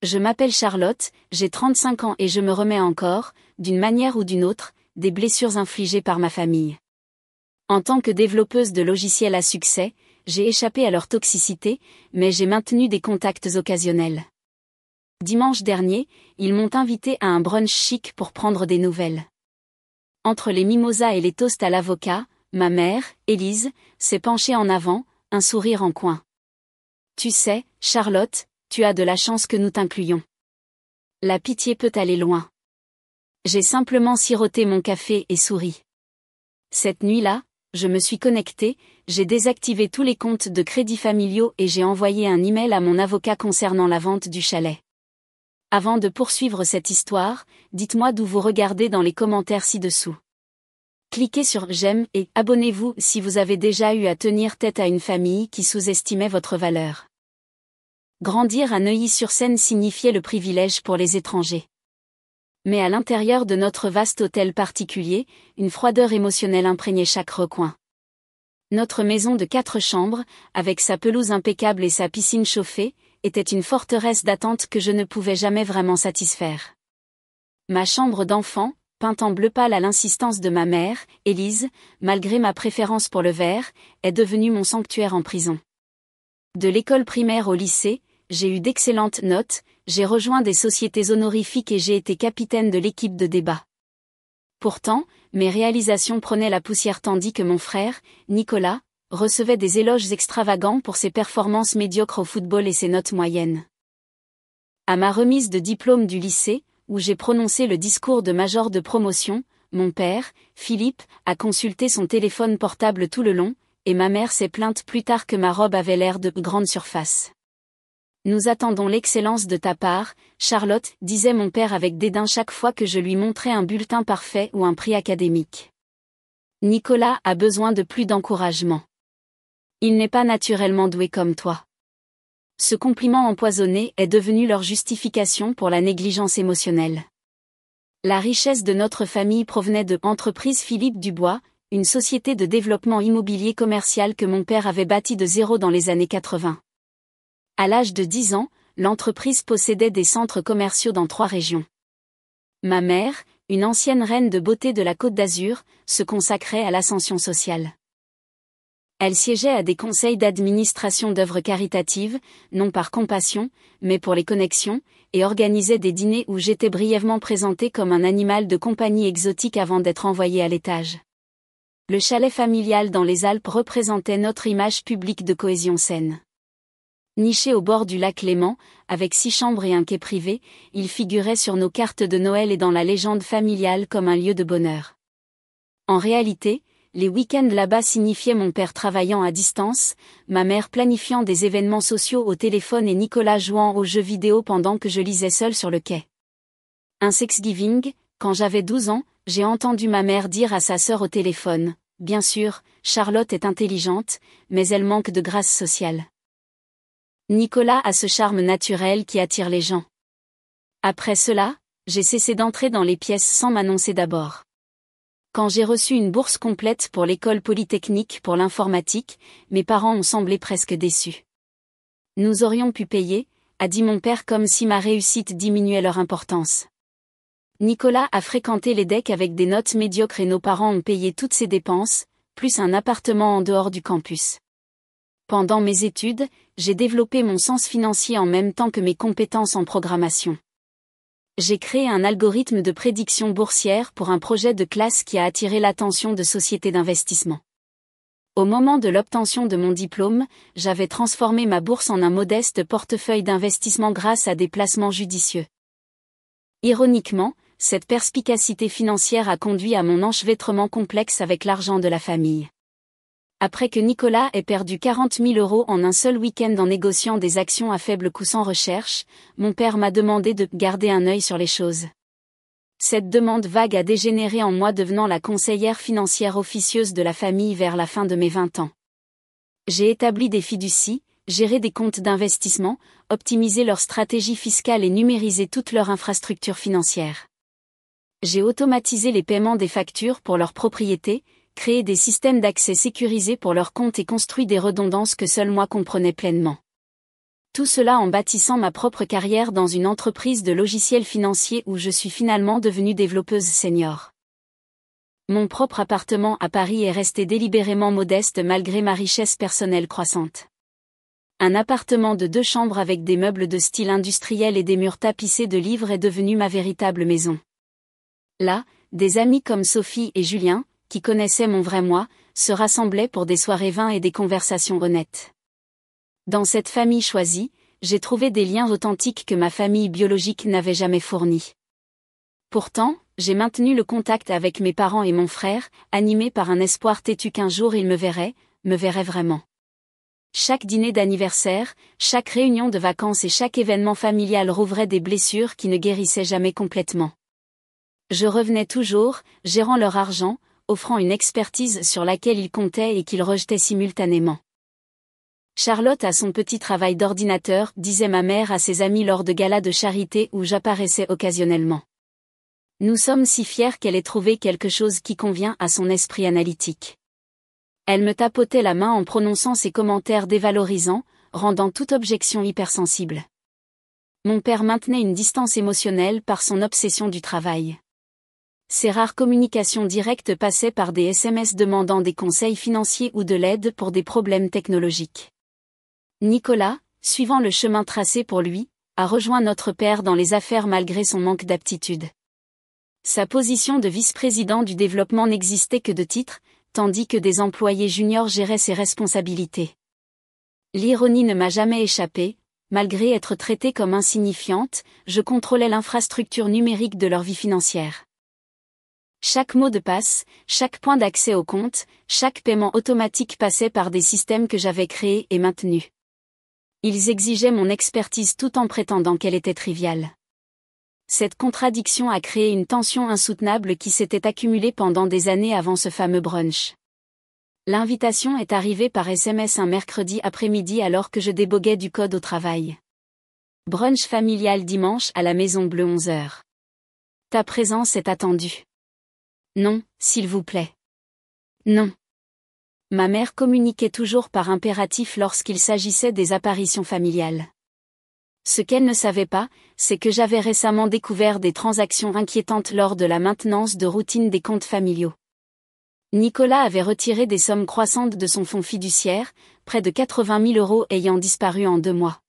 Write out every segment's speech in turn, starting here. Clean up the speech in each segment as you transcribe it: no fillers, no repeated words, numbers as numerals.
Je m'appelle Charlotte, j'ai 35 ans et je me remets encore, d'une manière ou d'une autre, des blessures infligées par ma famille. En tant que développeuse de logiciels à succès, j'ai échappé à leur toxicité, mais j'ai maintenu des contacts occasionnels. Dimanche dernier, ils m'ont invité à un brunch chic pour prendre des nouvelles. Entre les mimosas et les toasts à l'avocat, ma mère, Élise, s'est penchée en avant, un sourire en coin. Tu sais, Charlotte, tu as de la chance que nous t'incluions. La pitié peut aller loin. J'ai simplement siroté mon café et souri. Cette nuit-là, je me suis connectée, j'ai désactivé tous les comptes de crédits familiaux et j'ai envoyé un email à mon avocat concernant la vente du chalet. Avant de poursuivre cette histoire, dites-moi d'où vous regardez dans les commentaires ci-dessous. Cliquez sur j'aime et abonnez-vous si vous avez déjà eu à tenir tête à une famille qui sous-estimait votre valeur. Grandir à Neuilly-sur-Seine signifiait le privilège pour les étrangers. Mais à l'intérieur de notre vaste hôtel particulier, une froideur émotionnelle imprégnait chaque recoin. Notre maison de 4 chambres, avec sa pelouse impeccable et sa piscine chauffée, était une forteresse d'attente que je ne pouvais jamais vraiment satisfaire. Ma chambre d'enfant, peinte en bleu pâle à l'insistance de ma mère, Élise, malgré ma préférence pour le vert, est devenue mon sanctuaire en prison. De l'école primaire au lycée, j'ai eu d'excellentes notes, j'ai rejoint des sociétés honorifiques et j'ai été capitaine de l'équipe de débat. Pourtant, mes réalisations prenaient la poussière tandis que mon frère, Nicolas, recevait des éloges extravagants pour ses performances médiocres au football et ses notes moyennes. À ma remise de diplôme du lycée, où j'ai prononcé le discours de major de promotion, mon père, Philippe, a consulté son téléphone portable tout le long, et ma mère s'est plainte plus tard que ma robe avait l'air de grande surface. Nous attendons l'excellence de ta part, Charlotte, disait mon père avec dédain chaque fois que je lui montrais un bulletin parfait ou un prix académique. Nicolas a besoin de plus d'encouragement. Il n'est pas naturellement doué comme toi. Ce compliment empoisonné est devenu leur justification pour la négligence émotionnelle. La richesse de notre famille provenait de Entreprise Philippe Dubois, une société de développement immobilier commercial que mon père avait bâtie de zéro dans les années 80. À l'âge de 10 ans, l'entreprise possédait des centres commerciaux dans 3 régions. Ma mère, une ancienne reine de beauté de la Côte d'Azur, se consacrait à l'ascension sociale. Elle siégeait à des conseils d'administration d'œuvres caritatives, non par compassion, mais pour les connexions, et organisait des dîners où j'étais brièvement présentée comme un animal de compagnie exotique avant d'être envoyée à l'étage. Le chalet familial dans les Alpes représentait notre image publique de cohésion saine. Niché au bord du lac Léman, avec 6 chambres et un quai privé, il figurait sur nos cartes de Noël et dans la légende familiale comme un lieu de bonheur. En réalité, les week-ends là-bas signifiaient mon père travaillant à distance, ma mère planifiant des événements sociaux au téléphone et Nicolas jouant aux jeux vidéo pendant que je lisais seule sur le quai. Un Thanksgiving, quand j'avais 12 ans, j'ai entendu ma mère dire à sa sœur au téléphone, « Bien sûr, Charlotte est intelligente, mais elle manque de grâce sociale. » Nicolas a ce charme naturel qui attire les gens. Après cela, j'ai cessé d'entrer dans les pièces sans m'annoncer d'abord. Quand j'ai reçu une bourse complète pour l'école polytechnique pour l'informatique, mes parents ont semblé presque déçus. Nous aurions pu payer, a dit mon père comme si ma réussite diminuait leur importance. Nicolas a fréquenté l'EDEC avec des notes médiocres et nos parents ont payé toutes ses dépenses, plus un appartement en dehors du campus. Pendant mes études, j'ai développé mon sens financier en même temps que mes compétences en programmation. J'ai créé un algorithme de prédiction boursière pour un projet de classe qui a attiré l'attention de sociétés d'investissement. Au moment de l'obtention de mon diplôme, j'avais transformé ma bourse en un modeste portefeuille d'investissement grâce à des placements judicieux. Ironiquement, cette perspicacité financière a conduit à mon enchevêtrement complexe avec l'argent de la famille. Après que Nicolas ait perdu 40 000 € en un seul week-end en négociant des actions à faible coût sans recherche, mon père m'a demandé de garder un œil sur les choses. Cette demande vague a dégénéré en moi devenant la conseillère financière officieuse de la famille vers la fin de mes 20 ans. J'ai établi des fiducies, géré des comptes d'investissement, optimisé leur stratégie fiscale et numérisé toute leur infrastructure financière. J'ai automatisé les paiements des factures pour leurs propriétés, créé des systèmes d'accès sécurisés pour leurs comptes et construit des redondances que seul moi comprenais pleinement. Tout cela en bâtissant ma propre carrière dans une entreprise de logiciels financiers où je suis finalement devenue développeuse senior. Mon propre appartement à Paris est resté délibérément modeste malgré ma richesse personnelle croissante. Un appartement de 2 chambres avec des meubles de style industriel et des murs tapissés de livres est devenu ma véritable maison. Là, des amis comme Sophie et Julien, qui connaissaient mon vrai moi, se rassemblaient pour des soirées vins et des conversations honnêtes. Dans cette famille choisie, j'ai trouvé des liens authentiques que ma famille biologique n'avait jamais fournis. Pourtant, j'ai maintenu le contact avec mes parents et mon frère, animé par un espoir têtu qu'un jour ils me verraient vraiment. Chaque dîner d'anniversaire, chaque réunion de vacances et chaque événement familial rouvrait des blessures qui ne guérissaient jamais complètement. Je revenais toujours, gérant leur argent, offrant une expertise sur laquelle ils comptaient et qu'ils rejetaient simultanément. Charlotte a son petit travail d'ordinateur, disait ma mère à ses amis lors de galas de charité où j'apparaissais occasionnellement. Nous sommes si fiers qu'elle ait trouvé quelque chose qui convient à son esprit analytique. Elle me tapotait la main en prononçant ses commentaires dévalorisants, rendant toute objection hypersensible. Mon père maintenait une distance émotionnelle par son obsession du travail. Ses rares communications directes passaient par des SMS demandant des conseils financiers ou de l'aide pour des problèmes technologiques. Nicolas, suivant le chemin tracé pour lui, a rejoint notre père dans les affaires malgré son manque d'aptitude. Sa position de vice-président du développement n'existait que de titre, tandis que des employés juniors géraient ses responsabilités. L'ironie ne m'a jamais échappé, malgré être traitée comme insignifiante, je contrôlais l'infrastructure numérique de leur vie financière. Chaque mot de passe, chaque point d'accès au compte, chaque paiement automatique passait par des systèmes que j'avais créés et maintenus. Ils exigeaient mon expertise tout en prétendant qu'elle était triviale. Cette contradiction a créé une tension insoutenable qui s'était accumulée pendant des années avant ce fameux brunch. L'invitation est arrivée par SMS un mercredi après-midi alors que je déboguais du code au travail. Brunch familial dimanche à la Maison Bleue 11h. Ta présence est attendue. Non, s'il vous plaît. Non. Ma mère communiquait toujours par impératif lorsqu'il s'agissait des apparitions familiales. Ce qu'elle ne savait pas, c'est que j'avais récemment découvert des transactions inquiétantes lors de la maintenance de routine des comptes familiaux. Nicolas avait retiré des sommes croissantes de son fonds fiduciaire, près de 80 000 € ayant disparu en 2 mois.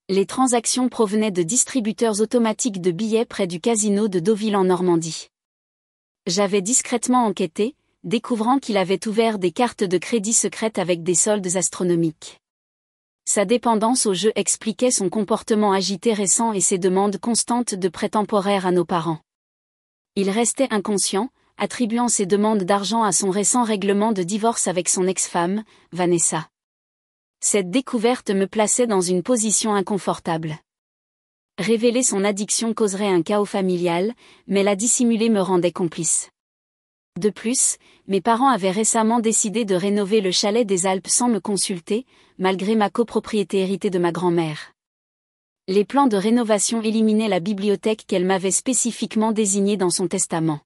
Les transactions provenaient de distributeurs automatiques de billets près du casino de Deauville en Normandie. J'avais discrètement enquêté, découvrant qu'il avait ouvert des cartes de crédit secrètes avec des soldes astronomiques. Sa dépendance au jeu expliquait son comportement agité récent et ses demandes constantes de prêts temporaires à nos parents. Il restait inconscient, attribuant ses demandes d'argent à son récent règlement de divorce avec son ex-femme, Vanessa. Cette découverte me plaçait dans une position inconfortable. Révéler son addiction causerait un chaos familial, mais la dissimuler me rendait complice. De plus, mes parents avaient récemment décidé de rénover le chalet des Alpes sans me consulter, malgré ma copropriété héritée de ma grand-mère. Les plans de rénovation éliminaient la bibliothèque qu'elle m'avait spécifiquement désignée dans son testament.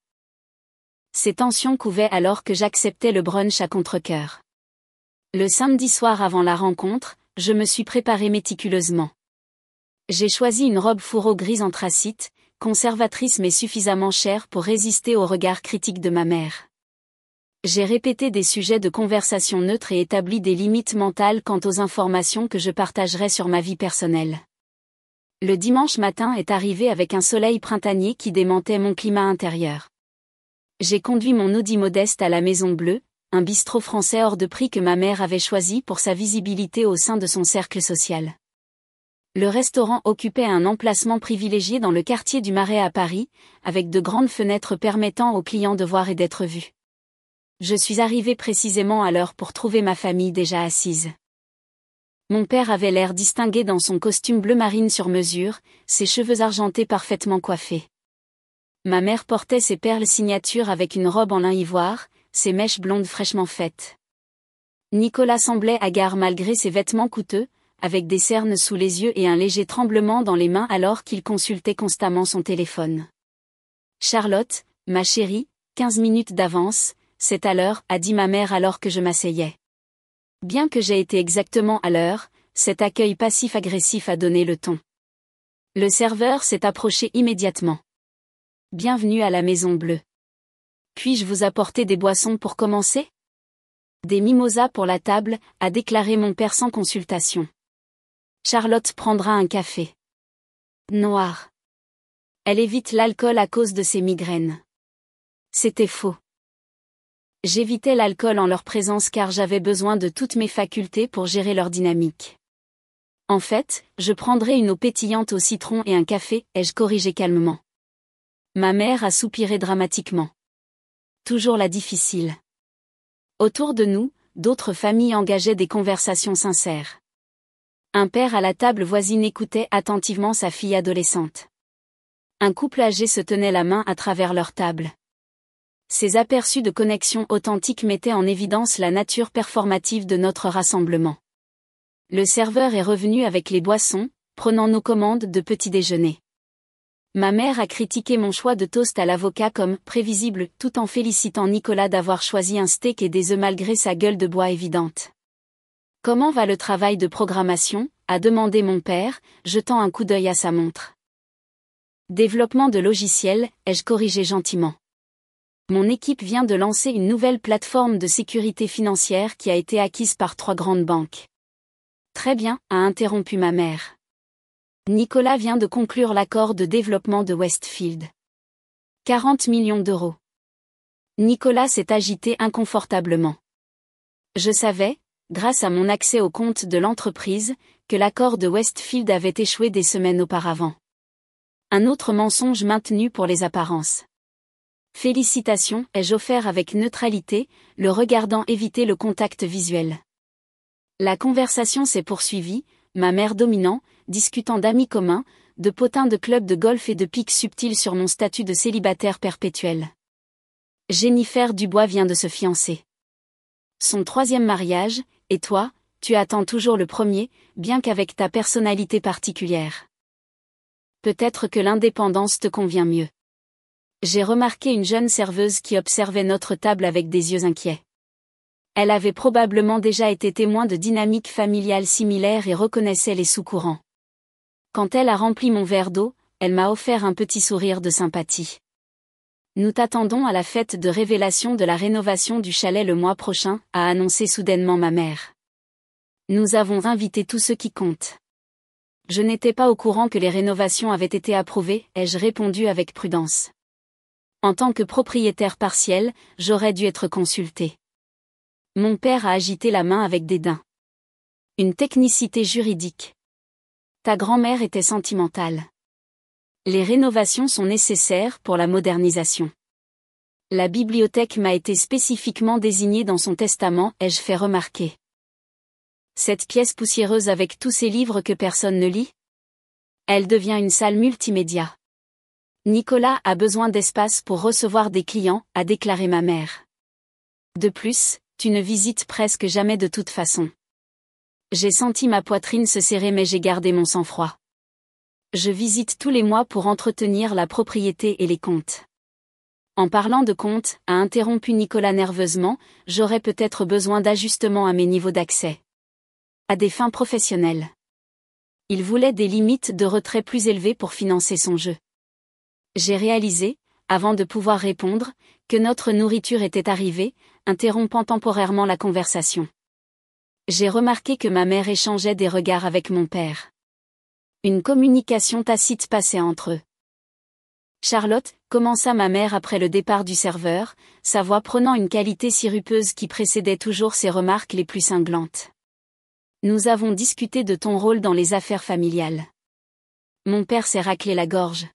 Ces tensions couvaient alors que j'acceptais le brunch à contre-cœur. Le samedi soir avant la rencontre, je me suis préparée méticuleusement. J'ai choisi une robe fourreau grise anthracite, conservatrice mais suffisamment chère pour résister au regard critique de ma mère. J'ai répété des sujets de conversation neutres et établi des limites mentales quant aux informations que je partagerais sur ma vie personnelle. Le dimanche matin est arrivé avec un soleil printanier qui démentait mon climat intérieur. J'ai conduit mon Audi modeste à la Maison Bleue, un bistrot français hors de prix que ma mère avait choisi pour sa visibilité au sein de son cercle social. Le restaurant occupait un emplacement privilégié dans le quartier du Marais à Paris, avec de grandes fenêtres permettant aux clients de voir et d'être vus. Je suis arrivée précisément à l'heure pour trouver ma famille déjà assise. Mon père avait l'air distingué dans son costume bleu marine sur mesure, ses cheveux argentés parfaitement coiffés. Ma mère portait ses perles signatures avec une robe en lin ivoire, ses mèches blondes fraîchement faites. Nicolas semblait hagard malgré ses vêtements coûteux, avec des cernes sous les yeux et un léger tremblement dans les mains alors qu'il consultait constamment son téléphone. « Charlotte, ma chérie, 15 minutes d'avance, c'est à l'heure, a dit ma mère alors que je m'asseyais. Bien que j'aie été exactement à l'heure, cet accueil passif-agressif a donné le ton. Le serveur s'est approché immédiatement. Bienvenue à la Maison Bleue. Puis-je vous apporter des boissons pour commencer? Des mimosas pour la table, a déclaré mon père sans consultation. Charlotte prendra un café. Noir. Elle évite l'alcool à cause de ses migraines. C'était faux. J'évitais l'alcool en leur présence car j'avais besoin de toutes mes facultés pour gérer leur dynamique. En fait, je prendrais une eau pétillante au citron et un café, ai-je corrigé calmement. Ma mère a soupiré dramatiquement. Toujours la difficile. Autour de nous, d'autres familles engageaient des conversations sincères. Un père à la table voisine écoutait attentivement sa fille adolescente. Un couple âgé se tenait la main à travers leur table. Ces aperçus de connexion authentique mettaient en évidence la nature performative de notre rassemblement. Le serveur est revenu avec les boissons, prenant nos commandes de petit déjeuner. Ma mère a critiqué mon choix de toast à l'avocat comme prévisible, tout en félicitant Nicolas d'avoir choisi un steak et des œufs malgré sa gueule de bois évidente. Comment va le travail de programmation? A demandé mon père, jetant un coup d'œil à sa montre. Développement de logiciels, ai-je corrigé gentiment. Mon équipe vient de lancer une nouvelle plateforme de sécurité financière qui a été acquise par 3 grandes banques. Très bien, a interrompu ma mère. Nicolas vient de conclure l'accord de développement de Westfield. 40 millions d'euros. Nicolas s'est agité inconfortablement. Je savais, grâce à mon accès au compte de l'entreprise, que l'accord de Westfield avait échoué des semaines auparavant. Un autre mensonge maintenu pour les apparences. Félicitations, ai-je offert avec neutralité, le regardant éviter le contact visuel. La conversation s'est poursuivie, ma mère dominant, discutant d'amis communs, de potins de clubs de golf et de pics subtils sur mon statut de célibataire perpétuel. Jennifer Dubois vient de se fiancer. Son 3e mariage, et toi, tu attends toujours le premier, bien qu'avec ta personnalité particulière. Peut-être que l'indépendance te convient mieux. J'ai remarqué une jeune serveuse qui observait notre table avec des yeux inquiets. Elle avait probablement déjà été témoin de dynamiques familiales similaires et reconnaissait les sous-courants. Quand elle a rempli mon verre d'eau, elle m'a offert un petit sourire de sympathie. Nous t'attendons à la fête de révélation de la rénovation du chalet le mois prochain, a annoncé soudainement ma mère. Nous avons invité tous ceux qui comptent. Je n'étais pas au courant que les rénovations avaient été approuvées, ai-je répondu avec prudence. En tant que propriétaire partiel, j'aurais dû être consulté. Mon père a agité la main avec dédain. Une technicité juridique. Ta grand-mère était sentimentale. Les rénovations sont nécessaires pour la modernisation. La bibliothèque m'a été spécifiquement désignée dans son testament, ai-je fait remarquer. Cette pièce poussiéreuse avec tous ces livres que personne ne lit? Elle devient une salle multimédia. Nicolas a besoin d'espace pour recevoir des clients, a déclaré ma mère. De plus, tu ne visites presque jamais de toute façon. J'ai senti ma poitrine se serrer mais j'ai gardé mon sang-froid. Je visite tous les mois pour entretenir la propriété et les comptes. En parlant de comptes, a interrompu Nicolas nerveusement, j'aurais peut-être besoin d'ajustements à mes niveaux d'accès. À des fins professionnelles. Il voulait des limites de retrait plus élevées pour financer son jeu. J'ai réalisé, avant de pouvoir répondre, que notre nourriture était arrivée, interrompant temporairement la conversation. J'ai remarqué que ma mère échangeait des regards avec mon père. Une communication tacite passait entre eux. Charlotte, commença ma mère après le départ du serveur, sa voix prenant une qualité sirupeuse qui précédait toujours ses remarques les plus cinglantes. Nous avons discuté de ton rôle dans les affaires familiales. Mon père s'est raclé la gorge.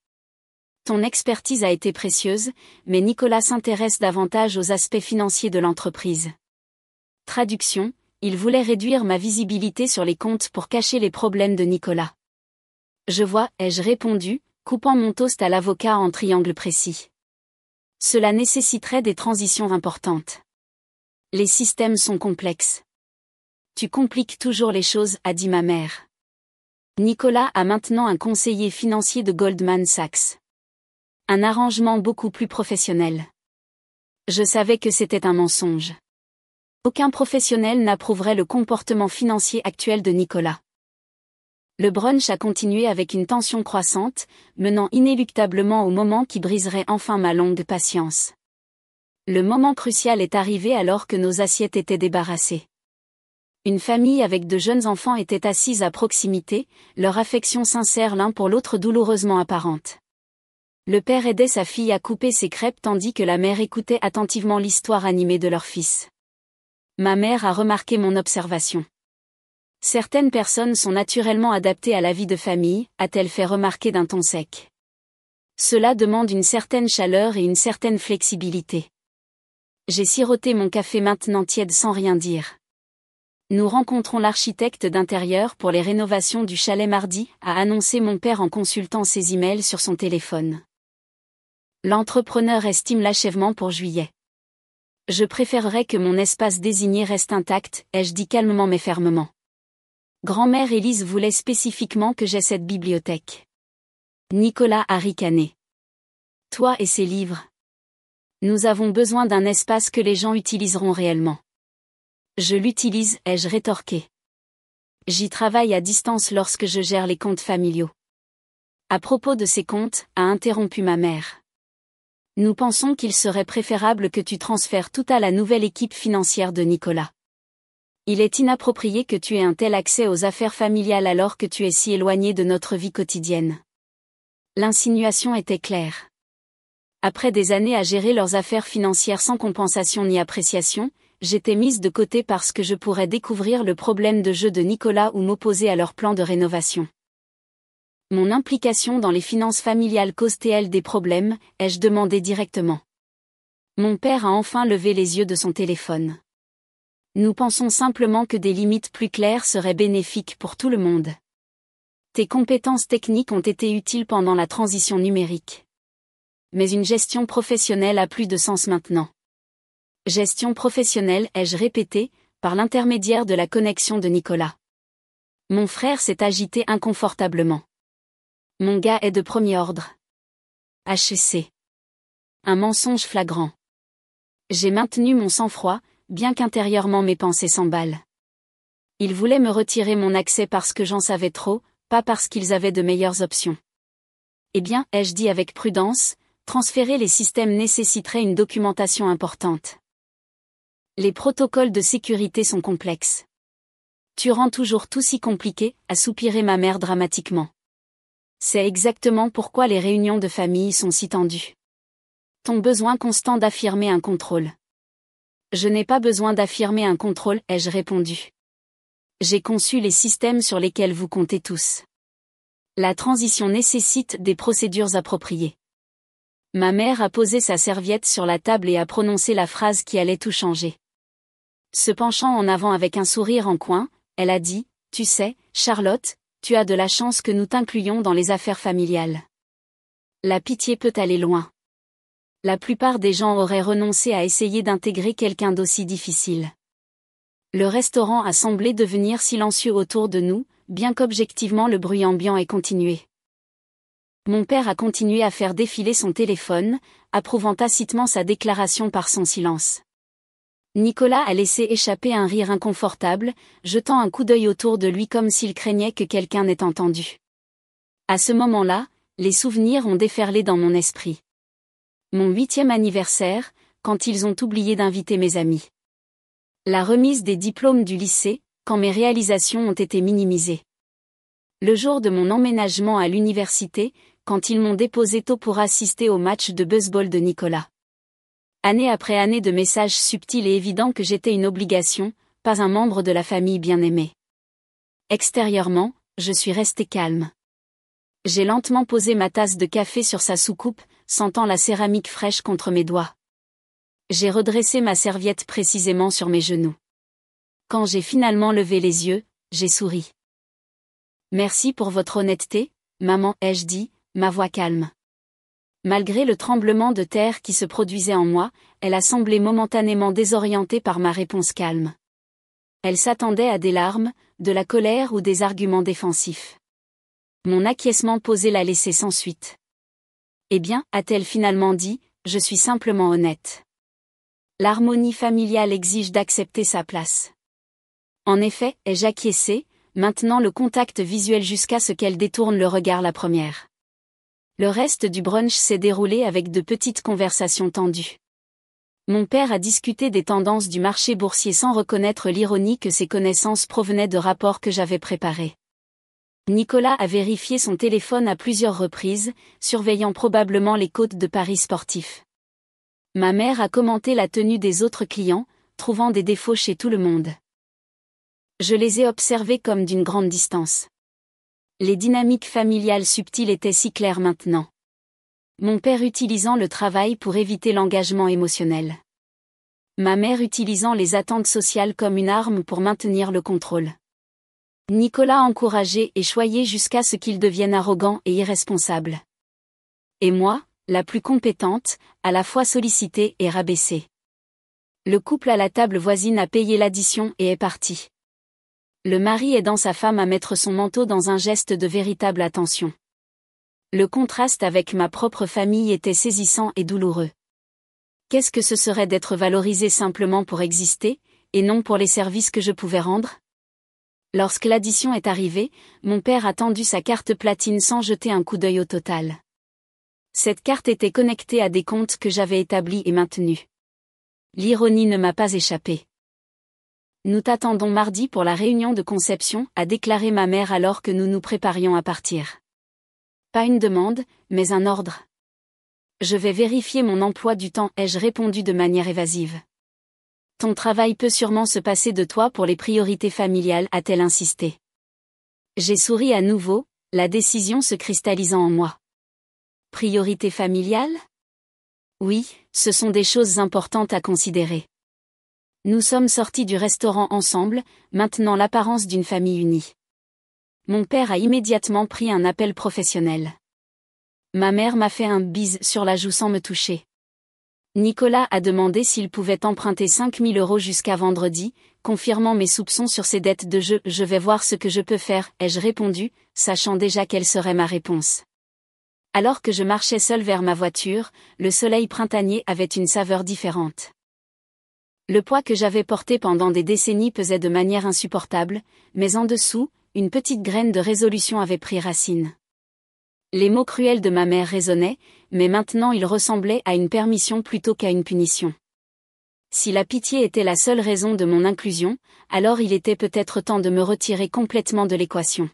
Ton expertise a été précieuse, mais Nicolas s'intéresse davantage aux aspects financiers de l'entreprise. Traduction, il voulait réduire ma visibilité sur les comptes pour cacher les problèmes de Nicolas. Je vois, ai-je répondu, coupant mon toast à l'avocat en triangle précis. Cela nécessiterait des transitions importantes. Les systèmes sont complexes. Tu compliques toujours les choses, a dit ma mère. Nicolas a maintenant un conseiller financier de Goldman Sachs. Un arrangement beaucoup plus professionnel. Je savais que c'était un mensonge. Aucun professionnel n'approuverait le comportement financier actuel de Nicolas. Le brunch a continué avec une tension croissante, menant inéluctablement au moment qui briserait enfin ma longue patience. Le moment crucial est arrivé alors que nos assiettes étaient débarrassées. Une famille avec de jeunes enfants était assise à proximité, leur affection sincère l'un pour l'autre douloureusement apparente. Le père aidait sa fille à couper ses crêpes tandis que la mère écoutait attentivement l'histoire animée de leur fils. Ma mère a remarqué mon observation. Certaines personnes sont naturellement adaptées à la vie de famille, a-t-elle fait remarquer d'un ton sec. Cela demande une certaine chaleur et une certaine flexibilité. J'ai siroté mon café maintenant tiède sans rien dire. Nous rencontrons l'architecte d'intérieur pour les rénovations du chalet mardi, a annoncé mon père en consultant ses emails sur son téléphone. L'entrepreneur estime l'achèvement pour juillet. Je préférerais que mon espace désigné reste intact, ai-je dit calmement mais fermement. Grand-mère Élise voulait spécifiquement que j'aie cette bibliothèque. Nicolas a ricané. Toi et ces livres. Nous avons besoin d'un espace que les gens utiliseront réellement. Je l'utilise, ai-je rétorqué. J'y travaille à distance lorsque je gère les comptes familiaux. À propos de ces comptes, a interrompu ma mère. Nous pensons qu'il serait préférable que tu transfères tout à la nouvelle équipe financière de Nicolas. Il est inapproprié que tu aies un tel accès aux affaires familiales alors que tu es si éloigné de notre vie quotidienne. L'insinuation était claire. Après des années à gérer leurs affaires financières sans compensation ni appréciation, j'étais mise de côté parce que je pourrais découvrir le problème de jeu de Nicolas ou m'opposer à leur plan de rénovation. Mon implication dans les finances familiales cause-t-elle des problèmes, ai-je demandé directement. Mon père a enfin levé les yeux de son téléphone. Nous pensons simplement que des limites plus claires seraient bénéfiques pour tout le monde. Tes compétences techniques ont été utiles pendant la transition numérique. Mais une gestion professionnelle a plus de sens maintenant. Gestion professionnelle, ai-je répété, par l'intermédiaire de la connexion de Nicolas. Mon frère s'est agité inconfortablement. Mon gars est de premier ordre. HEC. Un mensonge flagrant. J'ai maintenu mon sang-froid, bien qu'intérieurement mes pensées s'emballent. Ils voulaient me retirer mon accès parce que j'en savais trop, pas parce qu'ils avaient de meilleures options. Eh bien, ai-je dit avec prudence, transférer les systèmes nécessiterait une documentation importante. Les protocoles de sécurité sont complexes. Tu rends toujours tout si compliqué, a soupiré ma mère dramatiquement. C'est exactement pourquoi les réunions de famille sont si tendues. Ton besoin constant d'affirmer un contrôle. Je n'ai pas besoin d'affirmer un contrôle, ai-je répondu. J'ai conçu les systèmes sur lesquels vous comptez tous. La transition nécessite des procédures appropriées. Ma mère a posé sa serviette sur la table et a prononcé la phrase qui allait tout changer. Se penchant en avant avec un sourire en coin, elle a dit, « Tu sais, Charlotte, tu as de la chance que nous t'incluions dans les affaires familiales. La pitié peut aller loin. La plupart des gens auraient renoncé à essayer d'intégrer quelqu'un d'aussi difficile. » Le restaurant a semblé devenir silencieux autour de nous, bien qu'objectivement le bruit ambiant ait continué. Mon père a continué à faire défiler son téléphone, approuvant tacitement sa déclaration par son silence. Nicolas a laissé échapper un rire inconfortable, jetant un coup d'œil autour de lui comme s'il craignait que quelqu'un n'ait entendu. À ce moment-là, les souvenirs ont déferlé dans mon esprit. Mon 8e anniversaire, quand ils ont oublié d'inviter mes amis. La remise des diplômes du lycée, quand mes réalisations ont été minimisées. Le jour de mon emménagement à l'université, quand ils m'ont déposé tôt pour assister au match de baseball de Nicolas. Année après année de messages subtils et évidents que j'étais une obligation, pas un membre de la famille bien-aimée. Extérieurement, je suis restée calme. J'ai lentement posé ma tasse de café sur sa soucoupe, sentant la céramique fraîche contre mes doigts. J'ai redressé ma serviette précisément sur mes genoux. Quand j'ai finalement levé les yeux, j'ai souri. Merci pour votre honnêteté, maman, ai-je dit, ma voix calme. Malgré le tremblement de terre qui se produisait en moi, elle a semblé momentanément désorientée par ma réponse calme. Elle s'attendait à des larmes, de la colère ou des arguments défensifs. Mon acquiescement posé l'a laissée sans suite. Eh bien, a-t-elle finalement dit, je suis simplement honnête. L'harmonie familiale exige d'accepter sa place. En effet, ai-je acquiescé, maintenant le contact visuel jusqu'à ce qu'elle détourne le regard la première. Le reste du brunch s'est déroulé avec de petites conversations tendues. Mon père a discuté des tendances du marché boursier sans reconnaître l'ironie que ses connaissances provenaient de rapports que j'avais préparés. Nicolas a vérifié son téléphone à plusieurs reprises, surveillant probablement les cotes de paris sportifs. Ma mère a commenté la tenue des autres clients, trouvant des défauts chez tout le monde. Je les ai observés comme d'une grande distance. Les dynamiques familiales subtiles étaient si claires maintenant. Mon père utilisant le travail pour éviter l'engagement émotionnel. Ma mère utilisant les attentes sociales comme une arme pour maintenir le contrôle. Nicolas encouragé et choyé jusqu'à ce qu'il devienne arrogant et irresponsable. Et moi, la plus compétente, à la fois sollicitée et rabaissée. Le couple à la table voisine a payé l'addition et est parti. Le mari aidant sa femme à mettre son manteau dans un geste de véritable attention. Le contraste avec ma propre famille était saisissant et douloureux. Qu'est-ce que ce serait d'être valorisé simplement pour exister, et non pour les services que je pouvais rendre ? Lorsque l'addition est arrivée, mon père a tendu sa carte platine sans jeter un coup d'œil au total. Cette carte était connectée à des comptes que j'avais établis et maintenus. L'ironie ne m'a pas échappé. Nous t'attendons mardi pour la réunion de conception, a déclaré ma mère alors que nous nous préparions à partir. Pas une demande, mais un ordre. Je vais vérifier mon emploi du temps, ai-je répondu de manière évasive. Ton travail peut sûrement se passer de toi pour les priorités familiales, a-t-elle insisté. J'ai souri à nouveau, la décision se cristallisant en moi. Priorité familiale ? Oui, ce sont des choses importantes à considérer. Nous sommes sortis du restaurant ensemble, maintenant l'apparence d'une famille unie. Mon père a immédiatement pris un appel professionnel. Ma mère m'a fait un bise sur la joue sans me toucher. Nicolas a demandé s'il pouvait emprunter 5 000 € jusqu'à vendredi, confirmant mes soupçons sur ses dettes de jeu. Je vais voir ce que je peux faire, ai-je répondu, sachant déjà quelle serait ma réponse. Alors que je marchais seul vers ma voiture, le soleil printanier avait une saveur différente. Le poids que j'avais porté pendant des décennies pesait de manière insupportable, mais en dessous, une petite graine de résolution avait pris racine. Les mots cruels de ma mère résonnaient, mais maintenant ils ressemblaient à une permission plutôt qu'à une punition. Si la pitié était la seule raison de mon inclusion, alors il était peut-être temps de me retirer complètement de l'équation.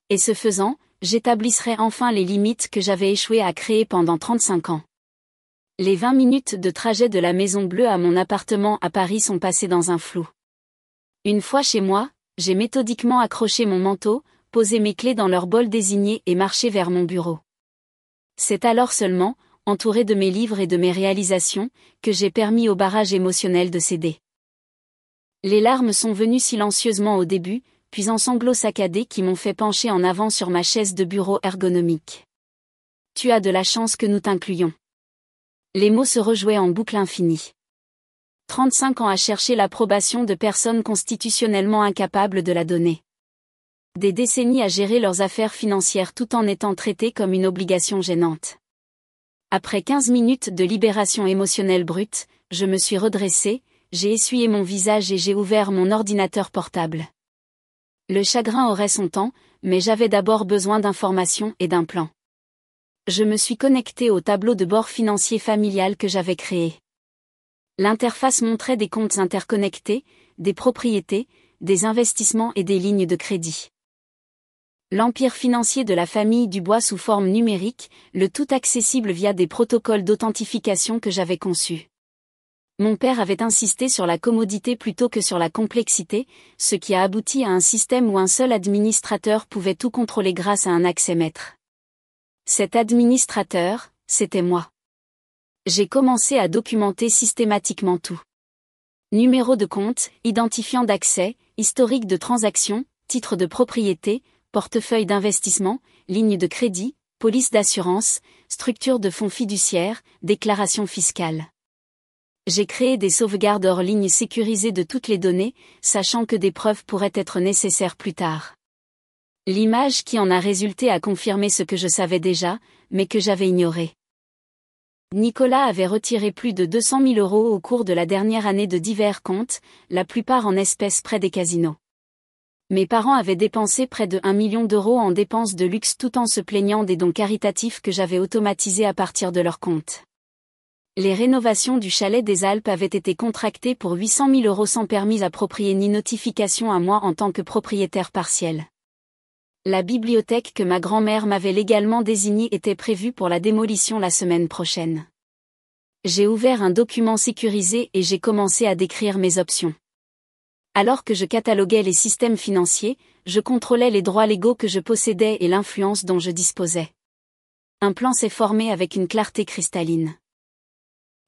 Et ce faisant, j'établisserais enfin les limites que j'avais échoué à créer pendant 35 ans. Les 20 minutes de trajet de la Maison Bleue à mon appartement à Paris sont passées dans un flou. Une fois chez moi, j'ai méthodiquement accroché mon manteau, posé mes clés dans leur bol désigné et marché vers mon bureau. C'est alors seulement, entouré de mes livres et de mes réalisations, que j'ai permis au barrage émotionnel de céder. Les larmes sont venues silencieusement au début, puis en sanglots saccadés qui m'ont fait pencher en avant sur ma chaise de bureau ergonomique. Tu as de la chance que nous t'incluions. Les mots se rejouaient en boucle infinie. 35 ans à chercher l'approbation de personnes constitutionnellement incapables de la donner. Des décennies à gérer leurs affaires financières tout en étant traitées comme une obligation gênante. Après 15 minutes de libération émotionnelle brute, je me suis redressée, j'ai essuyé mon visage et j'ai ouvert mon ordinateur portable. Le chagrin aurait son temps, mais j'avais d'abord besoin d'informations et d'un plan. Je me suis connectée au tableau de bord financier familial que j'avais créé. L'interface montrait des comptes interconnectés, des propriétés, des investissements et des lignes de crédit. L'empire financier de la famille Dubois sous forme numérique, le tout accessible via des protocoles d'authentification que j'avais conçus. Mon père avait insisté sur la commodité plutôt que sur la complexité, ce qui a abouti à un système où un seul administrateur pouvait tout contrôler grâce à un accès maître. Cet administrateur, c'était moi. J'ai commencé à documenter systématiquement tout. Numéro de compte, identifiant d'accès, historique de transaction, titre de propriété, portefeuille d'investissement, ligne de crédit, police d'assurance, structure de fonds fiduciaires, déclaration fiscale. J'ai créé des sauvegardes hors ligne sécurisées de toutes les données, sachant que des preuves pourraient être nécessaires plus tard. L'image qui en a résulté a confirmé ce que je savais déjà, mais que j'avais ignoré. Nicolas avait retiré plus de 200 000 € au cours de la dernière année de divers comptes, la plupart en espèces près des casinos. Mes parents avaient dépensé près de 1 million d'euros en dépenses de luxe tout en se plaignant des dons caritatifs que j'avais automatisés à partir de leur compte. Les rénovations du chalet des Alpes avaient été contractées pour 800 000 euros sans permis approprié ni notification à moi en tant que propriétaire partiel. La bibliothèque que ma grand-mère m'avait légalement désignée était prévue pour la démolition la semaine prochaine. J'ai ouvert un document sécurisé et j'ai commencé à décrire mes options. Alors que je cataloguais les systèmes financiers, je contrôlais les droits légaux que je possédais et l'influence dont je disposais. Un plan s'est formé avec une clarté cristalline.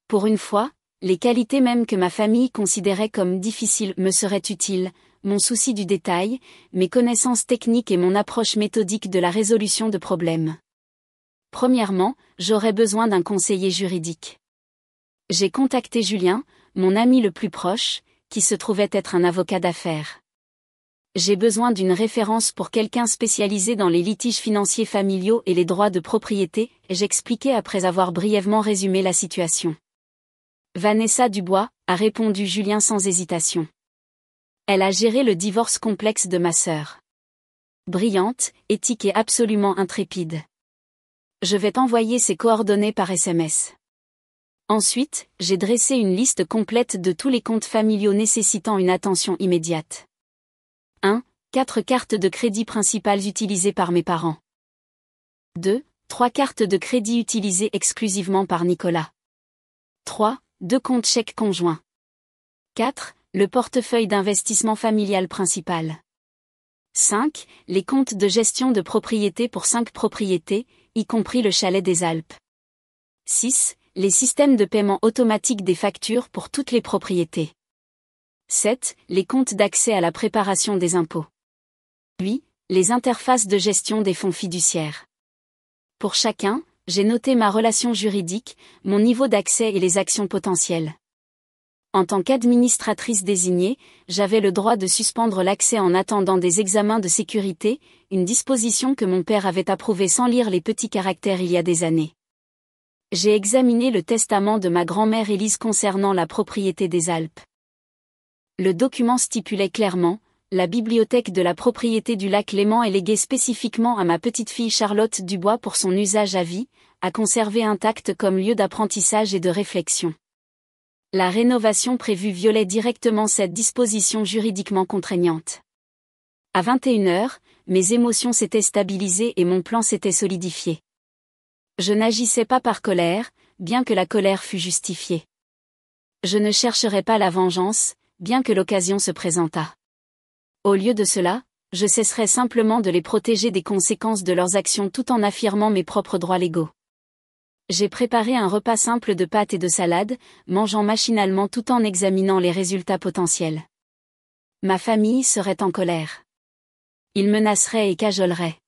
Pour une fois, les qualités même que ma famille considérait comme difficiles me seraient utiles, mon souci du détail, mes connaissances techniques et mon approche méthodique de la résolution de problèmes. Premièrement, j'aurais besoin d'un conseiller juridique. J'ai contacté Julien, mon ami le plus proche, qui se trouvait être un avocat d'affaires. J'ai besoin d'une référence pour quelqu'un spécialisé dans les litiges financiers familiaux et les droits de propriété, j'expliquai après avoir brièvement résumé la situation. Vanessa Dubois, a répondu Julien sans hésitation. Elle a géré le divorce complexe de ma sœur. Brillante, éthique et absolument intrépide. Je vais t'envoyer ses coordonnées par SMS. Ensuite, j'ai dressé une liste complète de tous les comptes familiaux nécessitant une attention immédiate. 1. 4 cartes de crédit principales utilisées par mes parents. 2. 3 cartes de crédit utilisées exclusivement par Nicolas. 3. 2 comptes chèques conjoints. 4. Le portefeuille d'investissement familial principal. 5. Les comptes de gestion de propriété pour 5 propriétés, y compris le chalet des Alpes. 6. Les systèmes de paiement automatique des factures pour toutes les propriétés. 7. Les comptes d'accès à la préparation des impôts. 8. Les interfaces de gestion des fonds fiduciaires. Pour chacun, j'ai noté ma relation juridique, mon niveau d'accès et les actions potentielles. En tant qu'administratrice désignée, j'avais le droit de suspendre l'accès en attendant des examens de sécurité, une disposition que mon père avait approuvée sans lire les petits caractères il y a des années. J'ai examiné le testament de ma grand-mère Élise concernant la propriété des Alpes. Le document stipulait clairement, la bibliothèque de la propriété du lac Léman est léguée spécifiquement à ma petite-fille Charlotte Dubois pour son usage à vie, à conserver intacte comme lieu d'apprentissage et de réflexion. La rénovation prévue violait directement cette disposition juridiquement contraignante. À 21h, mes émotions s'étaient stabilisées et mon plan s'était solidifié. Je n'agissais pas par colère, bien que la colère fût justifiée. Je ne chercherais pas la vengeance, bien que l'occasion se présentât. Au lieu de cela, je cesserais simplement de les protéger des conséquences de leurs actions tout en affirmant mes propres droits légaux. J'ai préparé un repas simple de pâtes et de salade, mangeant machinalement tout en examinant les résultats potentiels. Ma famille serait en colère. Ils menaceraient et cajoleraient.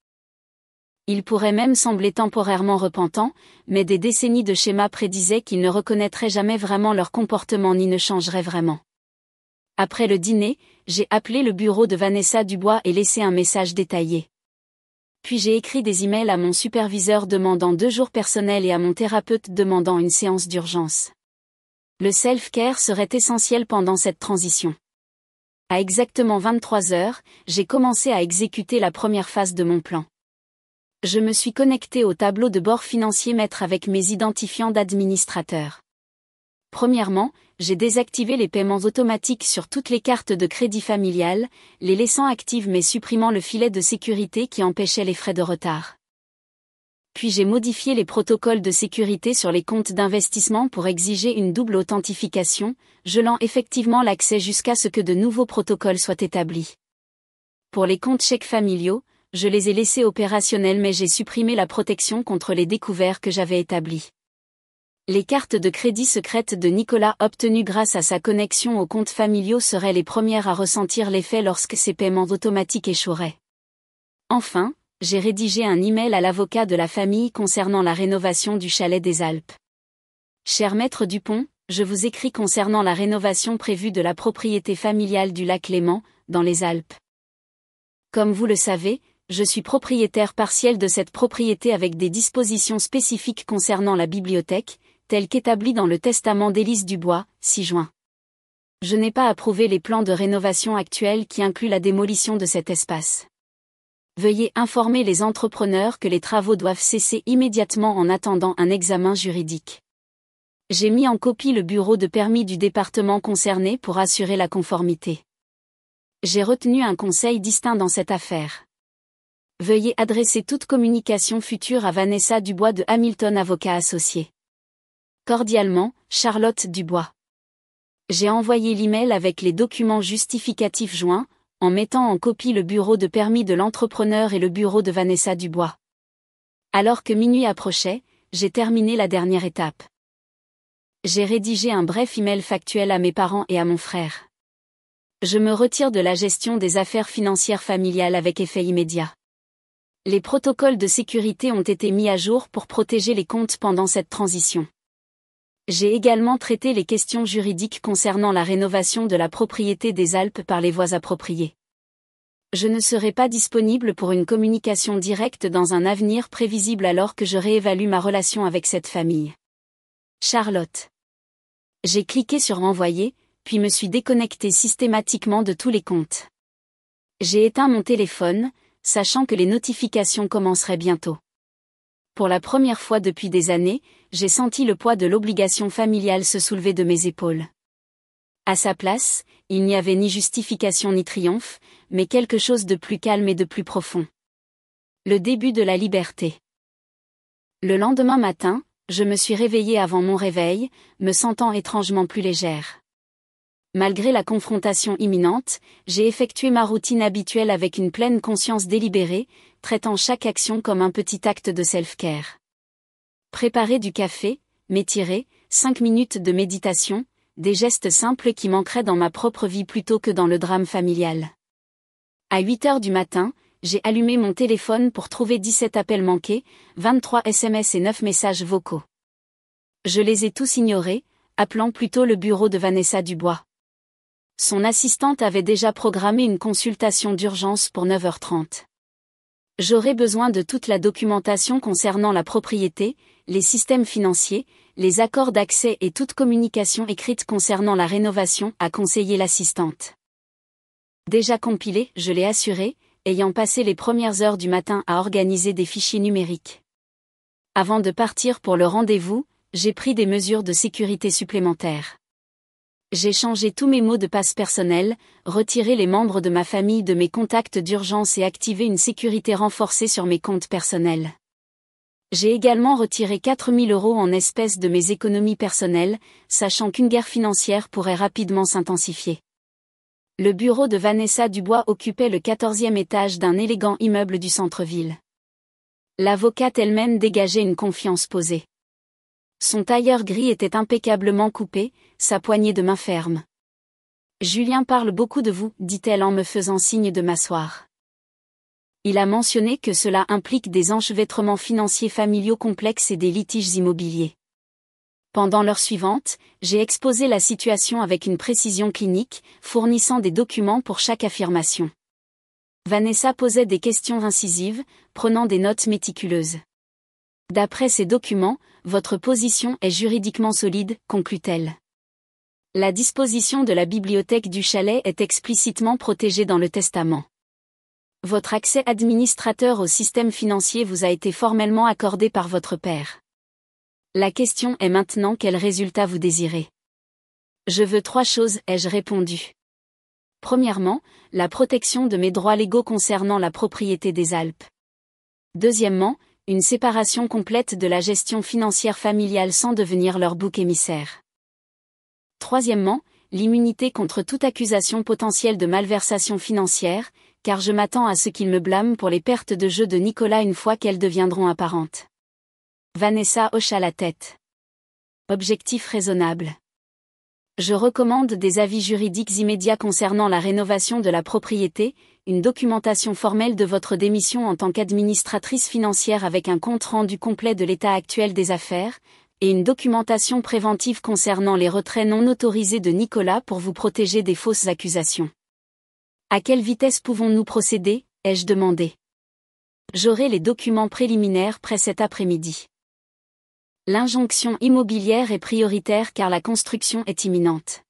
Ils pourraient même sembler temporairement repentants, mais des décennies de schémas prédisaient qu'ils ne reconnaîtraient jamais vraiment leur comportement ni ne changeraient vraiment. Après le dîner, j'ai appelé le bureau de Vanessa Dubois et laissé un message détaillé. Puis j'ai écrit des emails à mon superviseur demandant 2 jours personnels et à mon thérapeute demandant une séance d'urgence. Le self-care serait essentiel pendant cette transition. À exactement 23h, j'ai commencé à exécuter la première phase de mon plan. Je me suis connecté au tableau de bord financier maître avec mes identifiants d'administrateur. Premièrement, j'ai désactivé les paiements automatiques sur toutes les cartes de crédit familiales, les laissant actives mais supprimant le filet de sécurité qui empêchait les frais de retard. Puis j'ai modifié les protocoles de sécurité sur les comptes d'investissement pour exiger une double authentification, gelant effectivement l'accès jusqu'à ce que de nouveaux protocoles soient établis. Pour les comptes chèques familiaux, je les ai laissés opérationnels mais j'ai supprimé la protection contre les découverts que j'avais établis. Les cartes de crédit secrètes de Nicolas obtenues grâce à sa connexion aux comptes familiaux seraient les premières à ressentir l'effet lorsque ces paiements automatiques échoueraient. Enfin, j'ai rédigé un email à l'avocat de la famille concernant la rénovation du chalet des Alpes. Cher maître Dupont, je vous écris concernant la rénovation prévue de la propriété familiale du lac Léman, dans les Alpes. Comme vous le savez, je suis propriétaire partiel de cette propriété avec des dispositions spécifiques concernant la bibliothèque, telles qu'établies dans le testament d'Élise Dubois, 6 juin. Je n'ai pas approuvé les plans de rénovation actuels qui incluent la démolition de cet espace. Veuillez informer les entrepreneurs que les travaux doivent cesser immédiatement en attendant un examen juridique. J'ai mis en copie le bureau de permis du département concerné pour assurer la conformité. J'ai retenu un conseil distinct dans cette affaire. Veuillez adresser toute communication future à Vanessa Dubois de Hamilton Avocats Associés. Cordialement, Charlotte Dubois. J'ai envoyé l'email avec les documents justificatifs joints, en mettant en copie le bureau de permis de l'entrepreneur et le bureau de Vanessa Dubois. Alors que minuit approchait, j'ai terminé la dernière étape. J'ai rédigé un bref email factuel à mes parents et à mon frère. Je me retire de la gestion des affaires financières familiales avec effet immédiat. Les protocoles de sécurité ont été mis à jour pour protéger les comptes pendant cette transition. J'ai également traité les questions juridiques concernant la rénovation de la propriété des Alpes par les voies appropriées. Je ne serai pas disponible pour une communication directe dans un avenir prévisible alors que je réévalue ma relation avec cette famille. Charlotte. J'ai cliqué sur Envoyer, puis me suis déconnecté systématiquement de tous les comptes. J'ai éteint mon téléphone, sachant que les notifications commenceraient bientôt. Pour la première fois depuis des années, j'ai senti le poids de l'obligation familiale se soulever de mes épaules. À sa place, il n'y avait ni justification ni triomphe, mais quelque chose de plus calme et de plus profond. Le début de la liberté. Le lendemain matin, je me suis réveillée avant mon réveil, me sentant étrangement plus légère. Malgré la confrontation imminente, j'ai effectué ma routine habituelle avec une pleine conscience délibérée, traitant chaque action comme un petit acte de self-care. Préparer du café, m'étirer, 5 minutes de méditation, des gestes simples qui manqueraient dans ma propre vie plutôt que dans le drame familial. À 8 heures du matin, j'ai allumé mon téléphone pour trouver 17 appels manqués, 23 SMS et 9 messages vocaux. Je les ai tous ignorés, appelant plutôt le bureau de Vanessa Dubois. Son assistante avait déjà programmé une consultation d'urgence pour 9h30. J'aurai besoin de toute la documentation concernant la propriété, les systèmes financiers, les accords d'accès et toute communication écrite concernant la rénovation, a conseillé l'assistante. Déjà compilé, je l'ai assuré, ayant passé les premières heures du matin à organiser des fichiers numériques. Avant de partir pour le rendez-vous, j'ai pris des mesures de sécurité supplémentaires. J'ai changé tous mes mots de passe personnels, retiré les membres de ma famille de mes contacts d'urgence et activé une sécurité renforcée sur mes comptes personnels. J'ai également retiré 4 000 € en espèces de mes économies personnelles, sachant qu'une guerre financière pourrait rapidement s'intensifier. Le bureau de Vanessa Dubois occupait le 14e étage d'un élégant immeuble du centre-ville. L'avocate elle-même dégageait une confiance posée. Son tailleur gris était impeccablement coupé, sa poignée de main ferme. « Julien parle beaucoup de vous », dit-elle en me faisant signe de m'asseoir. Il a mentionné que cela implique des enchevêtrements financiers familiaux complexes et des litiges immobiliers. Pendant l'heure suivante, j'ai exposé la situation avec une précision clinique, fournissant des documents pour chaque affirmation. Vanessa posait des questions incisives, prenant des notes méticuleuses. D'après ces documents, votre position est juridiquement solide, conclut-elle. La disposition de la bibliothèque du chalet est explicitement protégée dans le testament. Votre accès administrateur au système financier vous a été formellement accordé par votre père. La question est maintenant quel résultat vous désirez. Je veux 3 choses, ai-je répondu. Premièrement, la protection de mes droits légaux concernant la propriété des Alpes. Deuxièmement, une séparation complète de la gestion financière familiale sans devenir leur bouc émissaire. Troisièmement, l'immunité contre toute accusation potentielle de malversation financière, car je m'attends à ce qu'ils me blâment pour les pertes de jeu de Nicolas une fois qu'elles deviendront apparentes. Vanessa hocha la tête. Objectif raisonnable. Je recommande des avis juridiques immédiats concernant la rénovation de la propriété, une documentation formelle de votre démission en tant qu'administratrice financière avec un compte-rendu complet de l'état actuel des affaires, et une documentation préventive concernant les retraits non autorisés de Nicolas pour vous protéger des fausses accusations. À quelle vitesse pouvons-nous procéder, ai-je demandé. J'aurai les documents préliminaires prêts cet après-midi. L'injonction immobilière est prioritaire car la construction est imminente.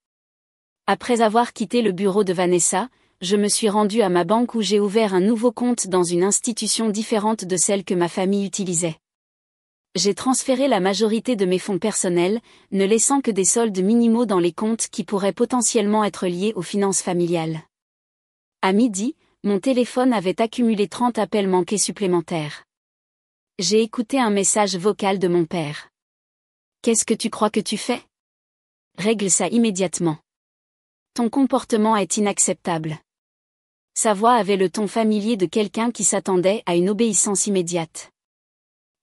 Après avoir quitté le bureau de Vanessa, je me suis rendue à ma banque où j'ai ouvert un nouveau compte dans une institution différente de celle que ma famille utilisait. J'ai transféré la majorité de mes fonds personnels, ne laissant que des soldes minimaux dans les comptes qui pourraient potentiellement être liés aux finances familiales. À midi, mon téléphone avait accumulé 30 appels manqués supplémentaires. J'ai écouté un message vocal de mon père. « Qu'est-ce que tu crois que tu fais ? Règle ça immédiatement. Ton comportement est inacceptable. » Sa voix avait le ton familier de quelqu'un qui s'attendait à une obéissance immédiate.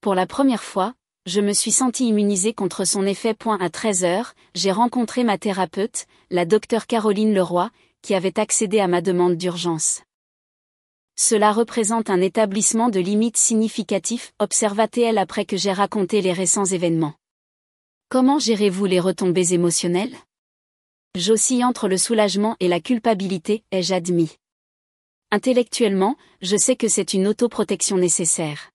Pour la première fois, je me suis sentie immunisée contre son effet. À 13h, j'ai rencontré ma thérapeute, la docteure Caroline Leroy, qui avait accédé à ma demande d'urgence. Cela représente un établissement de limites significatif, observa-t-elle après que j'ai raconté les récents événements. Comment gérez-vous les retombées émotionnelles ? J'oscille entre le soulagement et la culpabilité, ai-je admis. Intellectuellement, je sais que c'est une autoprotection nécessaire.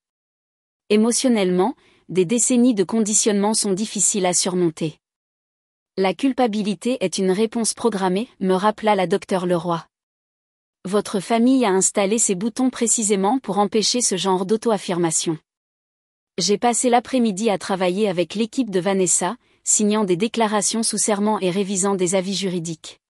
Émotionnellement, des décennies de conditionnement sont difficiles à surmonter. La culpabilité est une réponse programmée, me rappela la docteure Leroy. Votre famille a installé ces boutons précisément pour empêcher ce genre d'auto-affirmation. J'ai passé l'après-midi à travailler avec l'équipe de Vanessa, signant des déclarations sous serment et révisant des avis juridiques.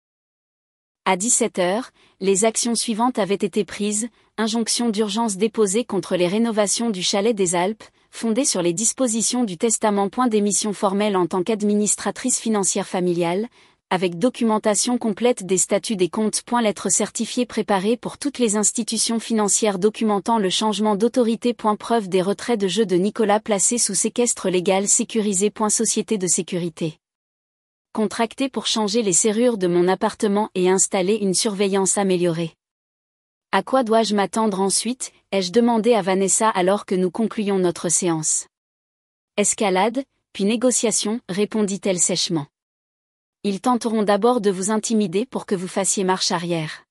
À 17h, les actions suivantes avaient été prises: injonction d'urgence déposée contre les rénovations du chalet des Alpes, fondée sur les dispositions du testament. Démission formelle en tant qu'administratrice financière familiale, avec documentation complète des statuts des comptes. Lettre certifiée préparée pour toutes les institutions financières documentant le changement d'autorité. Preuve des retraits de jeu de Nicolas placés sous séquestre légal sécurisé. Société de sécurité contractée pour changer les serrures de mon appartement et installer une surveillance améliorée. À quoi dois-je m'attendre ensuite, ai-je demandé à Vanessa alors que nous concluions notre séance. Escalade, puis négociation, répondit-elle sèchement. Ils tenteront d'abord de vous intimider pour que vous fassiez marche arrière.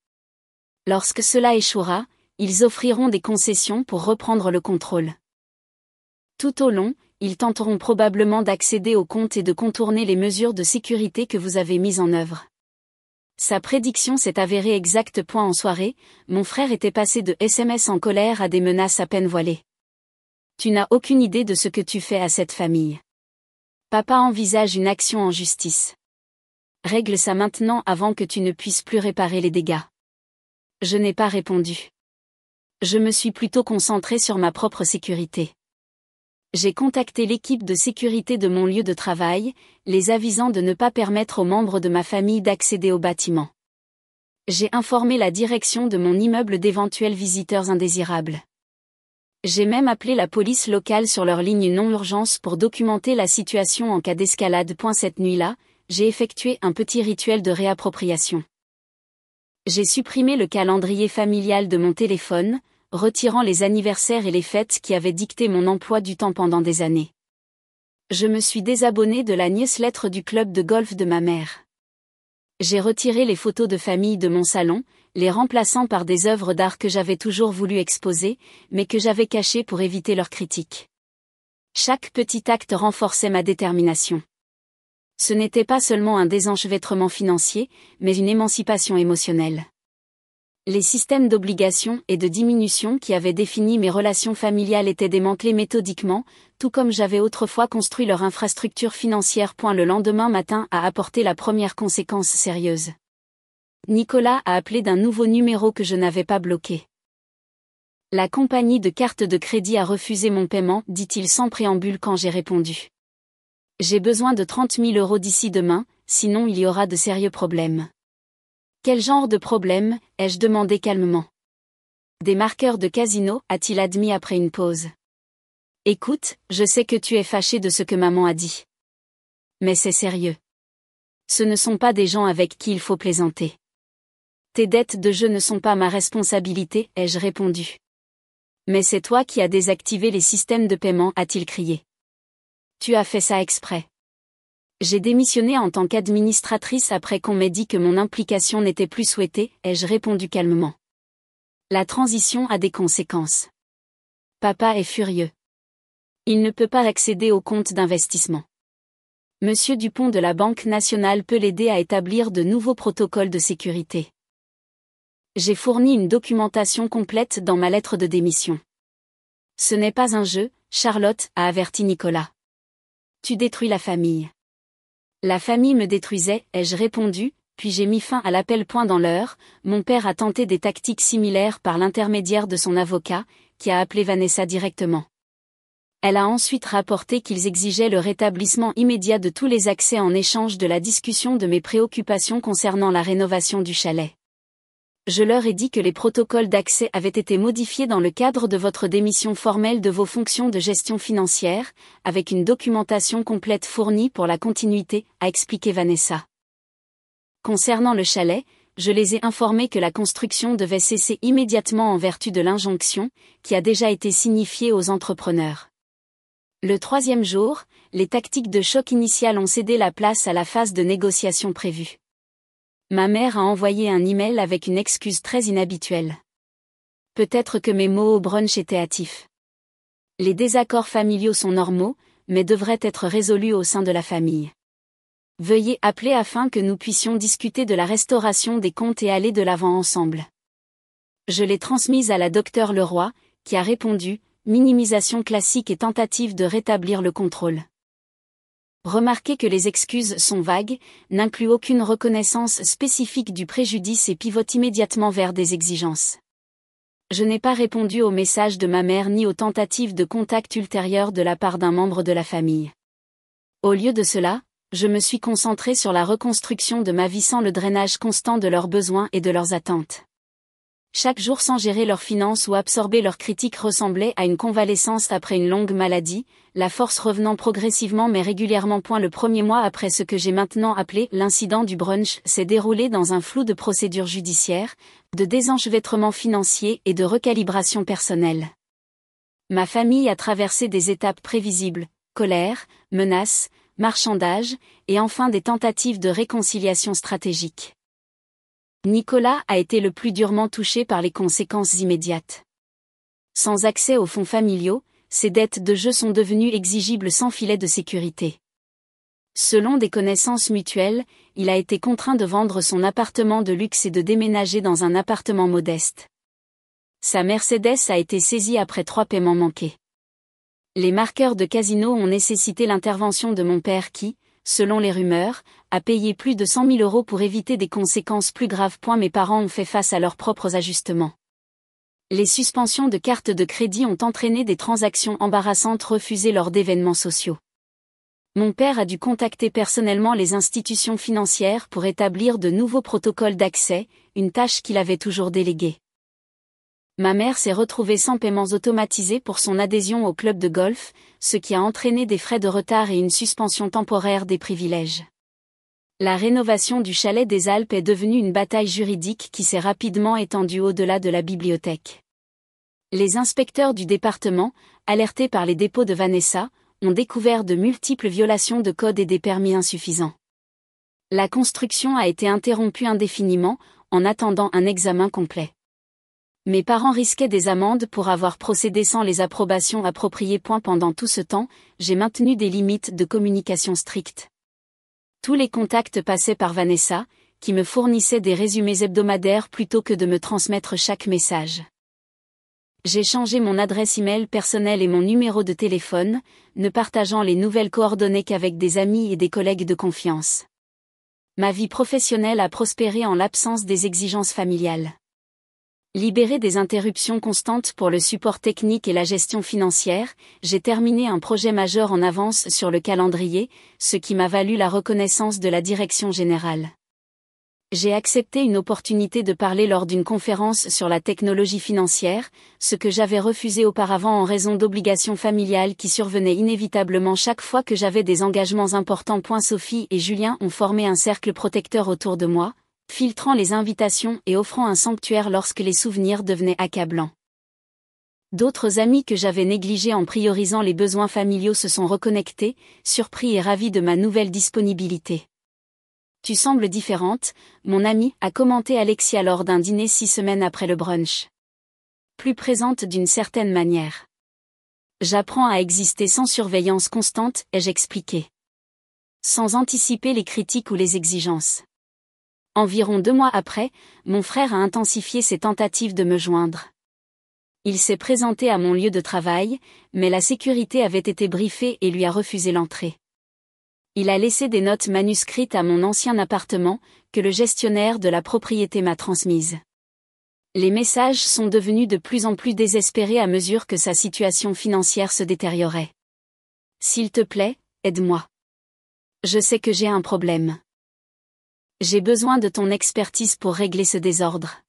Lorsque cela échouera, ils offriront des concessions pour reprendre le contrôle. Tout au long, ils tenteront probablement d'accéder au compte et de contourner les mesures de sécurité que vous avez mises en œuvre. Sa prédiction s'est avérée exacte. En soirée, mon frère était passé de SMS en colère à des menaces à peine voilées. Tu n'as aucune idée de ce que tu fais à cette famille. Papa envisage une action en justice. Règle ça maintenant avant que tu ne puisses plus réparer les dégâts. Je n'ai pas répondu. Je me suis plutôt concentrée sur ma propre sécurité. J'ai contacté l'équipe de sécurité de mon lieu de travail, les avisant de ne pas permettre aux membres de ma famille d'accéder au bâtiment. J'ai informé la direction de mon immeuble d'éventuels visiteurs indésirables. J'ai même appelé la police locale sur leur ligne non-urgence pour documenter la situation en cas d'escalade. Cette nuit-là, j'ai effectué un petit rituel de réappropriation. J'ai supprimé le calendrier familial de mon téléphone, retirant les anniversaires et les fêtes qui avaient dicté mon emploi du temps pendant des années. Je me suis désabonnée de la newsletter du club de golf de ma mère. J'ai retiré les photos de famille de mon salon, les remplaçant par des œuvres d'art que j'avais toujours voulu exposer, mais que j'avais cachées pour éviter leurs critiques. Chaque petit acte renforçait ma détermination. Ce n'était pas seulement un désenchevêtrement financier, mais une émancipation émotionnelle. Les systèmes d'obligation et de diminution qui avaient défini mes relations familiales étaient démantelés méthodiquement, tout comme j'avais autrefois construit leur infrastructure financière. Le lendemain matin a apporté la première conséquence sérieuse. Nicolas a appelé d'un nouveau numéro que je n'avais pas bloqué. La compagnie de carte de crédit a refusé mon paiement, dit-il sans préambule quand j'ai répondu. J'ai besoin de 30 000 € d'ici demain, sinon il y aura de sérieux problèmes. Quel genre de problème, ai-je demandé calmement. Des marqueurs de casino, a-t-il admis après une pause. Écoute, je sais que tu es fâché de ce que maman a dit. Mais c'est sérieux. Ce ne sont pas des gens avec qui il faut plaisanter. Tes dettes de jeu ne sont pas ma responsabilité, ai-je répondu. Mais c'est toi qui as désactivé les systèmes de paiement, a-t-il crié. Tu as fait ça exprès. J'ai démissionné en tant qu'administratrice après qu'on m'ait dit que mon implication n'était plus souhaitée, ai-je répondu calmement. La transition a des conséquences. Papa est furieux. Il ne peut pas accéder au compte d'investissement. Monsieur Dupont de la Banque nationale peut l'aider à établir de nouveaux protocoles de sécurité. J'ai fourni une documentation complète dans ma lettre de démission. Ce n'est pas un jeu, Charlotte, a averti Nicolas. Tu détruis la famille. La famille me détruisait, ai-je répondu, puis j'ai mis fin à l'appel. Dans l'heure, mon père a tenté des tactiques similaires par l'intermédiaire de son avocat, qui a appelé Vanessa directement. Elle a ensuite rapporté qu'ils exigeaient le rétablissement immédiat de tous les accès en échange de la discussion de mes préoccupations concernant la rénovation du chalet. Je leur ai dit que les protocoles d'accès avaient été modifiés dans le cadre de votre démission formelle de vos fonctions de gestion financière, avec une documentation complète fournie pour la continuité, a expliqué Vanessa. Concernant le chalet, je les ai informés que la construction devait cesser immédiatement en vertu de l'injonction, qui a déjà été signifiée aux entrepreneurs. Le troisième jour, les tactiques de choc initial ont cédé la place à la phase de négociation prévue. Ma mère a envoyé un email avec une excuse très inhabituelle. Peut-être que mes mots au brunch étaient hâtifs. Les désaccords familiaux sont normaux, mais devraient être résolus au sein de la famille. Veuillez appeler afin que nous puissions discuter de la restauration des comptes et aller de l'avant ensemble. Je l'ai transmise à la docteure Leroy, qui a répondu, minimisation classique et tentative de rétablir le contrôle. Remarquez que les excuses sont vagues, n'incluent aucune reconnaissance spécifique du préjudice et pivotent immédiatement vers des exigences. Je n'ai pas répondu aux messages de ma mère ni aux tentatives de contact ultérieures de la part d'un membre de la famille. Au lieu de cela, je me suis concentré sur la reconstruction de ma vie sans le drainage constant de leurs besoins et de leurs attentes. Chaque jour sans gérer leurs finances ou absorber leurs critiques ressemblait à une convalescence après une longue maladie, la force revenant progressivement mais régulièrement. Le premier mois après ce que j'ai maintenant appelé l'incident du brunch s'est déroulé dans un flou de procédures judiciaires, de désenchevêtrement financier et de recalibration personnelle. Ma famille a traversé des étapes prévisibles, colère, menaces, marchandage, et enfin des tentatives de réconciliation stratégique. Nicolas a été le plus durement touché par les conséquences immédiates. Sans accès aux fonds familiaux, ses dettes de jeu sont devenues exigibles sans filet de sécurité. Selon des connaissances mutuelles, il a été contraint de vendre son appartement de luxe et de déménager dans un appartement modeste. Sa Mercedes a été saisie après 3 paiements manqués. Les marqueurs de casino ont nécessité l'intervention de mon père qui, selon les rumeurs, a payé plus de 100 000 € pour éviter des conséquences plus graves. Mes parents ont fait face à leurs propres ajustements. Les suspensions de cartes de crédit ont entraîné des transactions embarrassantes refusées lors d'événements sociaux. Mon père a dû contacter personnellement les institutions financières pour établir de nouveaux protocoles d'accès, une tâche qu'il avait toujours déléguée. Ma mère s'est retrouvée sans paiements automatisés pour son adhésion au club de golf, ce qui a entraîné des frais de retard et une suspension temporaire des privilèges. La rénovation du chalet des Alpes est devenue une bataille juridique qui s'est rapidement étendue au-delà de la bibliothèque. Les inspecteurs du département, alertés par les dépôts de Vanessa, ont découvert de multiples violations de code et des permis insuffisants. La construction a été interrompue indéfiniment, en attendant un examen complet. Mes parents risquaient des amendes pour avoir procédé sans les approbations appropriées. Pendant tout ce temps, j'ai maintenu des limites de communication strictes. Tous les contacts passaient par Vanessa, qui me fournissait des résumés hebdomadaires plutôt que de me transmettre chaque message. J'ai changé mon adresse email personnelle et mon numéro de téléphone, ne partageant les nouvelles coordonnées qu'avec des amis et des collègues de confiance. Ma vie professionnelle a prospéré en l'absence des exigences familiales. Libéré des interruptions constantes pour le support technique et la gestion financière, j'ai terminé un projet majeur en avance sur le calendrier, ce qui m'a valu la reconnaissance de la direction générale. J'ai accepté une opportunité de parler lors d'une conférence sur la technologie financière, ce que j'avais refusé auparavant en raison d'obligations familiales qui survenaient inévitablement chaque fois que j'avais des engagements importants. Sophie et Julien ont formé un cercle protecteur autour de moi, filtrant les invitations et offrant un sanctuaire lorsque les souvenirs devenaient accablants. D'autres amis que j'avais négligés en priorisant les besoins familiaux se sont reconnectés, surpris et ravis de ma nouvelle disponibilité. Tu sembles différente, mon ami, a commenté Alexia lors d'un dîner 6 semaines après le brunch. Plus présente d'une certaine manière. J'apprends à exister sans surveillance constante, ai-je expliqué. sans anticiper les critiques ou les exigences. Environ 2 mois après, mon frère a intensifié ses tentatives de me joindre. Il s'est présenté à mon lieu de travail, mais la sécurité avait été briefée et lui a refusé l'entrée. Il a laissé des notes manuscrites à mon ancien appartement, que le gestionnaire de la propriété m'a transmises. Les messages sont devenus de plus en plus désespérés à mesure que sa situation financière se détériorait. S'il te plaît, aide-moi. Je sais que j'ai un problème. J'ai besoin de ton expertise pour régler ce désordre.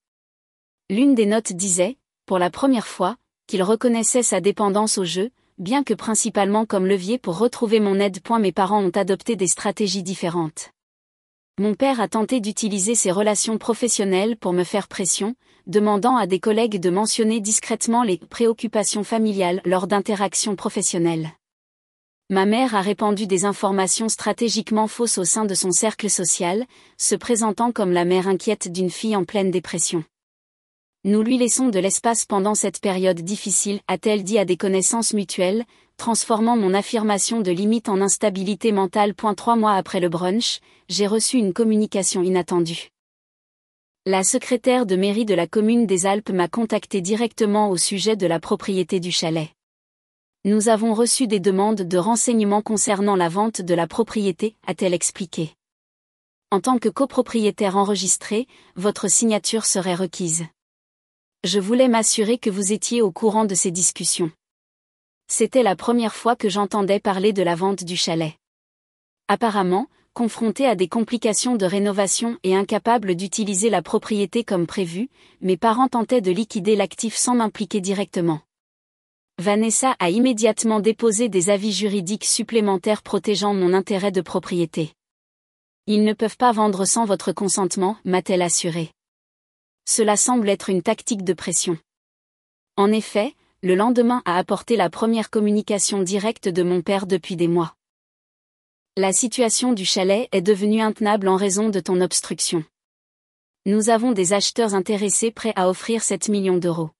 L'une des notes disait, pour la première fois, qu'il reconnaissait sa dépendance au jeu, bien que principalement comme levier pour retrouver mon aide. Mes parents ont adopté des stratégies différentes. Mon père a tenté d'utiliser ses relations professionnelles pour me faire pression, demandant à des collègues de mentionner discrètement les préoccupations familiales lors d'interactions professionnelles. Ma mère a répandu des informations stratégiquement fausses au sein de son cercle social, se présentant comme la mère inquiète d'une fille en pleine dépression. Nous lui laissons de l'espace pendant cette période difficile, a-t-elle dit à des connaissances mutuelles, transformant mon affirmation de limite en instabilité mentale. 3 mois après le brunch, j'ai reçu une communication inattendue. La secrétaire de mairie de la commune des Alpes m'a contacté directement au sujet de la propriété du chalet. Nous avons reçu des demandes de renseignements concernant la vente de la propriété, a-t-elle expliqué. En tant que copropriétaire enregistré, votre signature serait requise. Je voulais m'assurer que vous étiez au courant de ces discussions. C'était la première fois que j'entendais parler de la vente du chalet. Apparemment, confronté à des complications de rénovation et incapable d'utiliser la propriété comme prévu, mes parents tentaient de liquider l'actif sans m'impliquer directement. Vanessa a immédiatement déposé des avis juridiques supplémentaires protégeant mon intérêt de propriété. Ils ne peuvent pas vendre sans votre consentement, m'a-t-elle assuré. Cela semble être une tactique de pression. En effet, le lendemain a apporté la première communication directe de mon père depuis des mois. La situation du chalet est devenue intenable en raison de ton obstruction. Nous avons des acheteurs intéressés prêts à offrir 7 millions d'euros.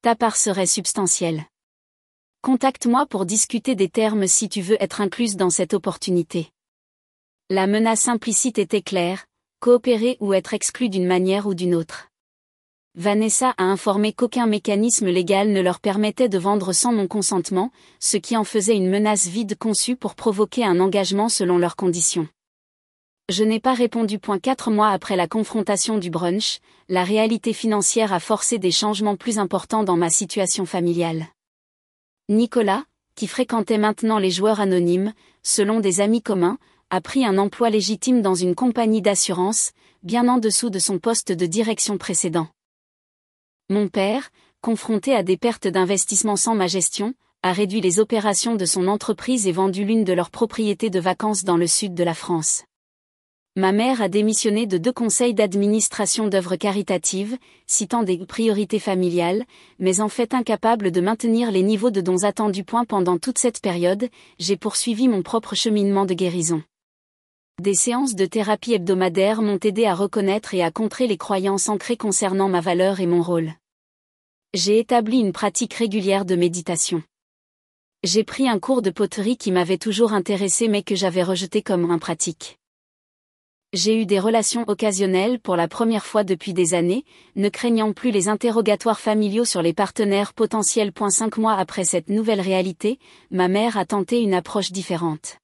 Ta part serait substantielle. Contacte-moi pour discuter des termes si tu veux être incluse dans cette opportunité. La menace implicite était claire, coopérer ou être exclu d'une manière ou d'une autre. Vanessa a informé qu'aucun mécanisme légal ne leur permettait de vendre sans mon consentement, ce qui en faisait une menace vide conçue pour provoquer un engagement selon leurs conditions. Je n'ai pas répondu. 4 mois après la confrontation du brunch, la réalité financière a forcé des changements plus importants dans ma situation familiale. Nicolas, qui fréquentait maintenant les joueurs anonymes, selon des amis communs, a pris un emploi légitime dans une compagnie d'assurance, bien en dessous de son poste de direction précédent. Mon père, confronté à des pertes d'investissement sans ma gestion, a réduit les opérations de son entreprise et vendu l'une de leurs propriétés de vacances dans le sud de la France. Ma mère a démissionné de 2 conseils d'administration d'œuvres caritatives, citant des priorités familiales, mais en fait incapable de maintenir les niveaux de dons attendus. Pendant toute cette période, j'ai poursuivi mon propre cheminement de guérison. Des séances de thérapie hebdomadaires m'ont aidé à reconnaître et à contrer les croyances ancrées concernant ma valeur et mon rôle. J'ai établi une pratique régulière de méditation. J'ai pris un cours de poterie qui m'avait toujours intéressé mais que j'avais rejeté comme impratique. J'ai eu des relations occasionnelles pour la première fois depuis des années, ne craignant plus les interrogatoires familiaux sur les partenaires potentiels. 5 mois après cette nouvelle réalité, ma mère a tenté une approche différente.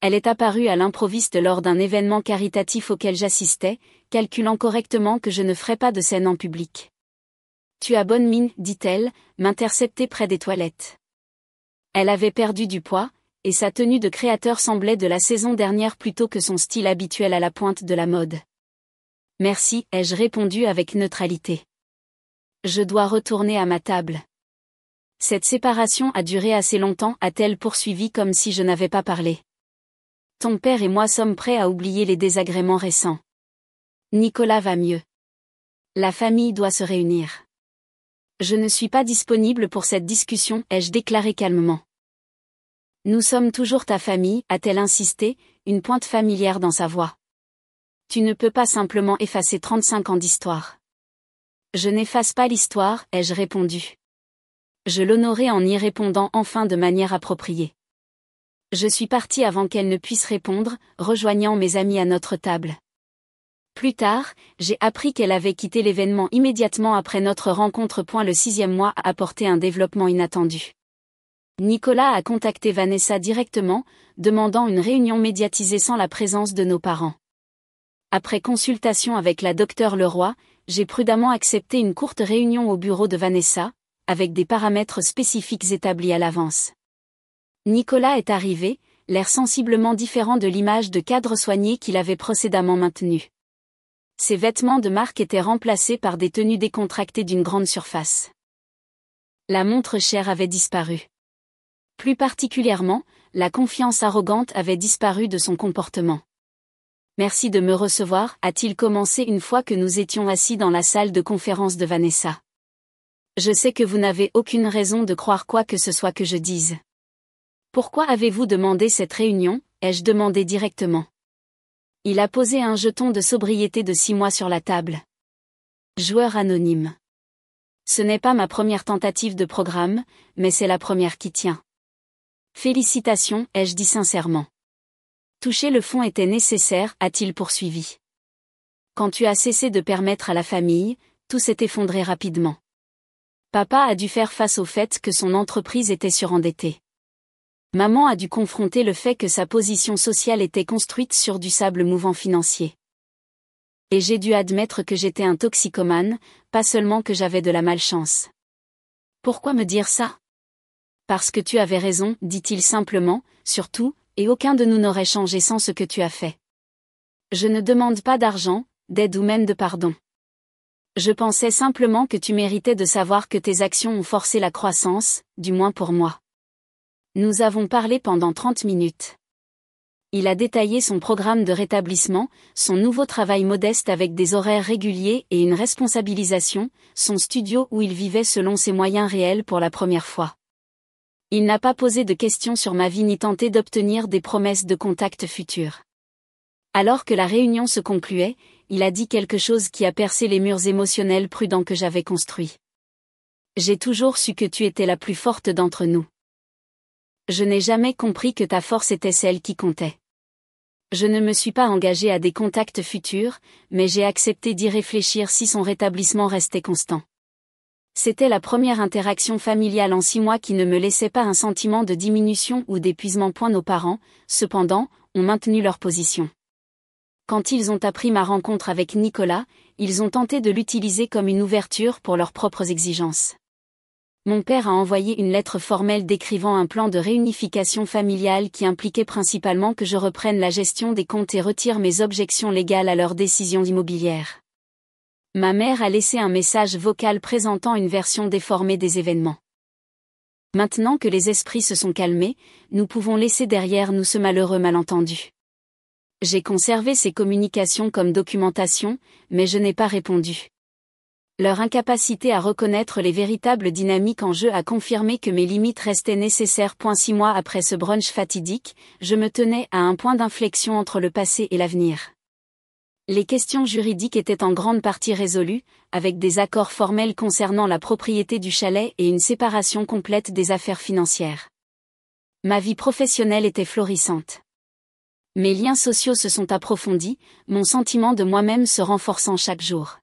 Elle est apparue à l'improviste lors d'un événement caritatif auquel j'assistais, calculant correctement que je ne ferais pas de scène en public. Tu as bonne mine, dit-elle, m'intercepter près des toilettes. Elle avait perdu du poids, et sa tenue de créateur semblait de la saison dernière plutôt que son style habituel à la pointe de la mode. Merci, ai-je répondu avec neutralité. Je dois retourner à ma table. Cette séparation a duré assez longtemps, a-t-elle poursuivi comme si je n'avais pas parlé. Ton père et moi sommes prêts à oublier les désagréments récents. Nicolas va mieux. La famille doit se réunir. Je ne suis pas disponible pour cette discussion, ai-je déclaré calmement. Nous sommes toujours ta famille, a-t-elle insisté, une pointe familière dans sa voix. Tu ne peux pas simplement effacer 35 ans d'histoire. Je n'efface pas l'histoire, ai-je répondu. Je l'honorais en y répondant enfin de manière appropriée. Je suis partie avant qu'elle ne puisse répondre, rejoignant mes amis à notre table. Plus tard, j'ai appris qu'elle avait quitté l'événement immédiatement après notre rencontre. Le 6e mois a apporté un développement inattendu. Nicolas a contacté Vanessa directement, demandant une réunion médiatisée sans la présence de nos parents. Après consultation avec la docteure Leroy, j'ai prudemment accepté une courte réunion au bureau de Vanessa, avec des paramètres spécifiques établis à l'avance. Nicolas est arrivé, l'air sensiblement différent de l'image de cadre soigné qu'il avait précédemment maintenue. Ses vêtements de marque étaient remplacés par des tenues décontractées d'une grande surface. La montre chère avait disparu. Plus particulièrement, la confiance arrogante avait disparu de son comportement. « Merci de me recevoir », a-t-il commencé une fois que nous étions assis dans la salle de conférence de Vanessa. « Je sais que vous n'avez aucune raison de croire quoi que ce soit que je dise. » « Pourquoi avez-vous demandé cette réunion ?» ai-je demandé directement. Il a posé un jeton de sobriété de 6 mois sur la table. Joueur anonyme. Ce n'est pas ma première tentative de programme, mais c'est la première qui tient. Félicitations, ai-je dit sincèrement. Toucher le fond était nécessaire, a-t-il poursuivi. Quand tu as cessé de permettre à la famille, tout s'est effondré rapidement. Papa a dû faire face au fait que son entreprise était surendettée. Maman a dû confronter le fait que sa position sociale était construite sur du sable mouvant financier. Et j'ai dû admettre que j'étais un toxicomane, pas seulement que j'avais de la malchance. Pourquoi me dire ça ? Parce que tu avais raison, dit-il simplement, surtout, et aucun de nous n'aurait changé sans ce que tu as fait. Je ne demande pas d'argent, d'aide ou même de pardon. Je pensais simplement que tu méritais de savoir que tes actions ont forcé la croissance, du moins pour moi. Nous avons parlé pendant 30 minutes. Il a détaillé son programme de rétablissement, son nouveau travail modeste avec des horaires réguliers et une responsabilisation, son studio où il vivait selon ses moyens réels pour la première fois. Il n'a pas posé de questions sur ma vie ni tenté d'obtenir des promesses de contact futurs. Alors que la réunion se concluait, il a dit quelque chose qui a percé les murs émotionnels prudents que j'avais construits. J'ai toujours su que tu étais la plus forte d'entre nous. Je n'ai jamais compris que ta force était celle qui comptait. Je ne me suis pas engagé à des contacts futurs, mais j'ai accepté d'y réfléchir si son rétablissement restait constant. C'était la première interaction familiale en 6 mois qui ne me laissait pas un sentiment de diminution ou d'épuisement. Nos parents, cependant, ont maintenu leur position. Quand ils ont appris ma rencontre avec Nicolas, ils ont tenté de l'utiliser comme une ouverture pour leurs propres exigences. Mon père a envoyé une lettre formelle décrivant un plan de réunification familiale qui impliquait principalement que je reprenne la gestion des comptes et retire mes objections légales à leurs décisions immobilières. Ma mère a laissé un message vocal présentant une version déformée des événements. Maintenant que les esprits se sont calmés, nous pouvons laisser derrière nous ce malheureux malentendu. J'ai conservé ces communications comme documentation, mais je n'ai pas répondu. Leur incapacité à reconnaître les véritables dynamiques en jeu a confirmé que mes limites restaient nécessaires. 6 mois après ce brunch fatidique, je me tenais à un point d'inflexion entre le passé et l'avenir. Les questions juridiques étaient en grande partie résolues, avec des accords formels concernant la propriété du chalet et une séparation complète des affaires financières. Ma vie professionnelle était florissante. Mes liens sociaux se sont approfondis, mon sentiment de moi-même se renforçant chaque jour.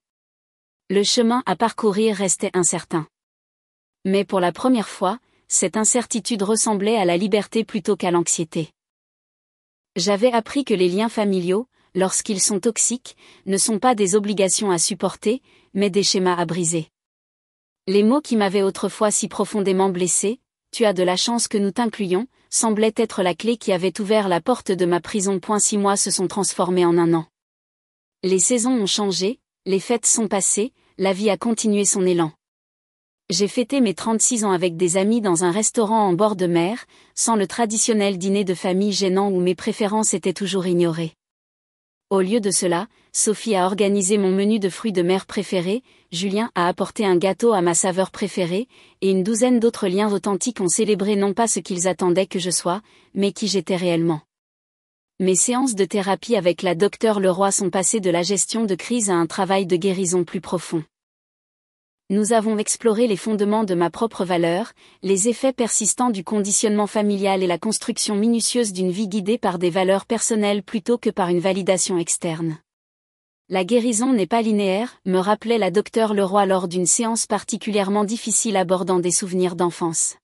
Le chemin à parcourir restait incertain. Mais pour la première fois, cette incertitude ressemblait à la liberté plutôt qu'à l'anxiété. J'avais appris que les liens familiaux, lorsqu'ils sont toxiques, ne sont pas des obligations à supporter, mais des schémas à briser. Les mots qui m'avaient autrefois si profondément blessé, « Tu as de la chance que nous t'incluions », semblaient être la clé qui avait ouvert la porte de ma prison. 6 mois se sont transformés en 1 an. Les saisons ont changé, les fêtes sont passées, la vie a continué son élan. J'ai fêté mes 36 ans avec des amis dans un restaurant en bord de mer, sans le traditionnel dîner de famille gênant où mes préférences étaient toujours ignorées. Au lieu de cela, Sophie a organisé mon menu de fruits de mer préféré, Julien a apporté un gâteau à ma saveur préférée, et une douzaine d'autres liens authentiques ont célébré non pas ce qu'ils attendaient que je sois, mais qui j'étais réellement. Mes séances de thérapie avec la docteure Leroy sont passées de la gestion de crise à un travail de guérison plus profond. Nous avons exploré les fondements de ma propre valeur, les effets persistants du conditionnement familial et la construction minutieuse d'une vie guidée par des valeurs personnelles plutôt que par une validation externe. La guérison n'est pas linéaire, me rappelait la docteure Leroy lors d'une séance particulièrement difficile abordant des souvenirs d'enfance.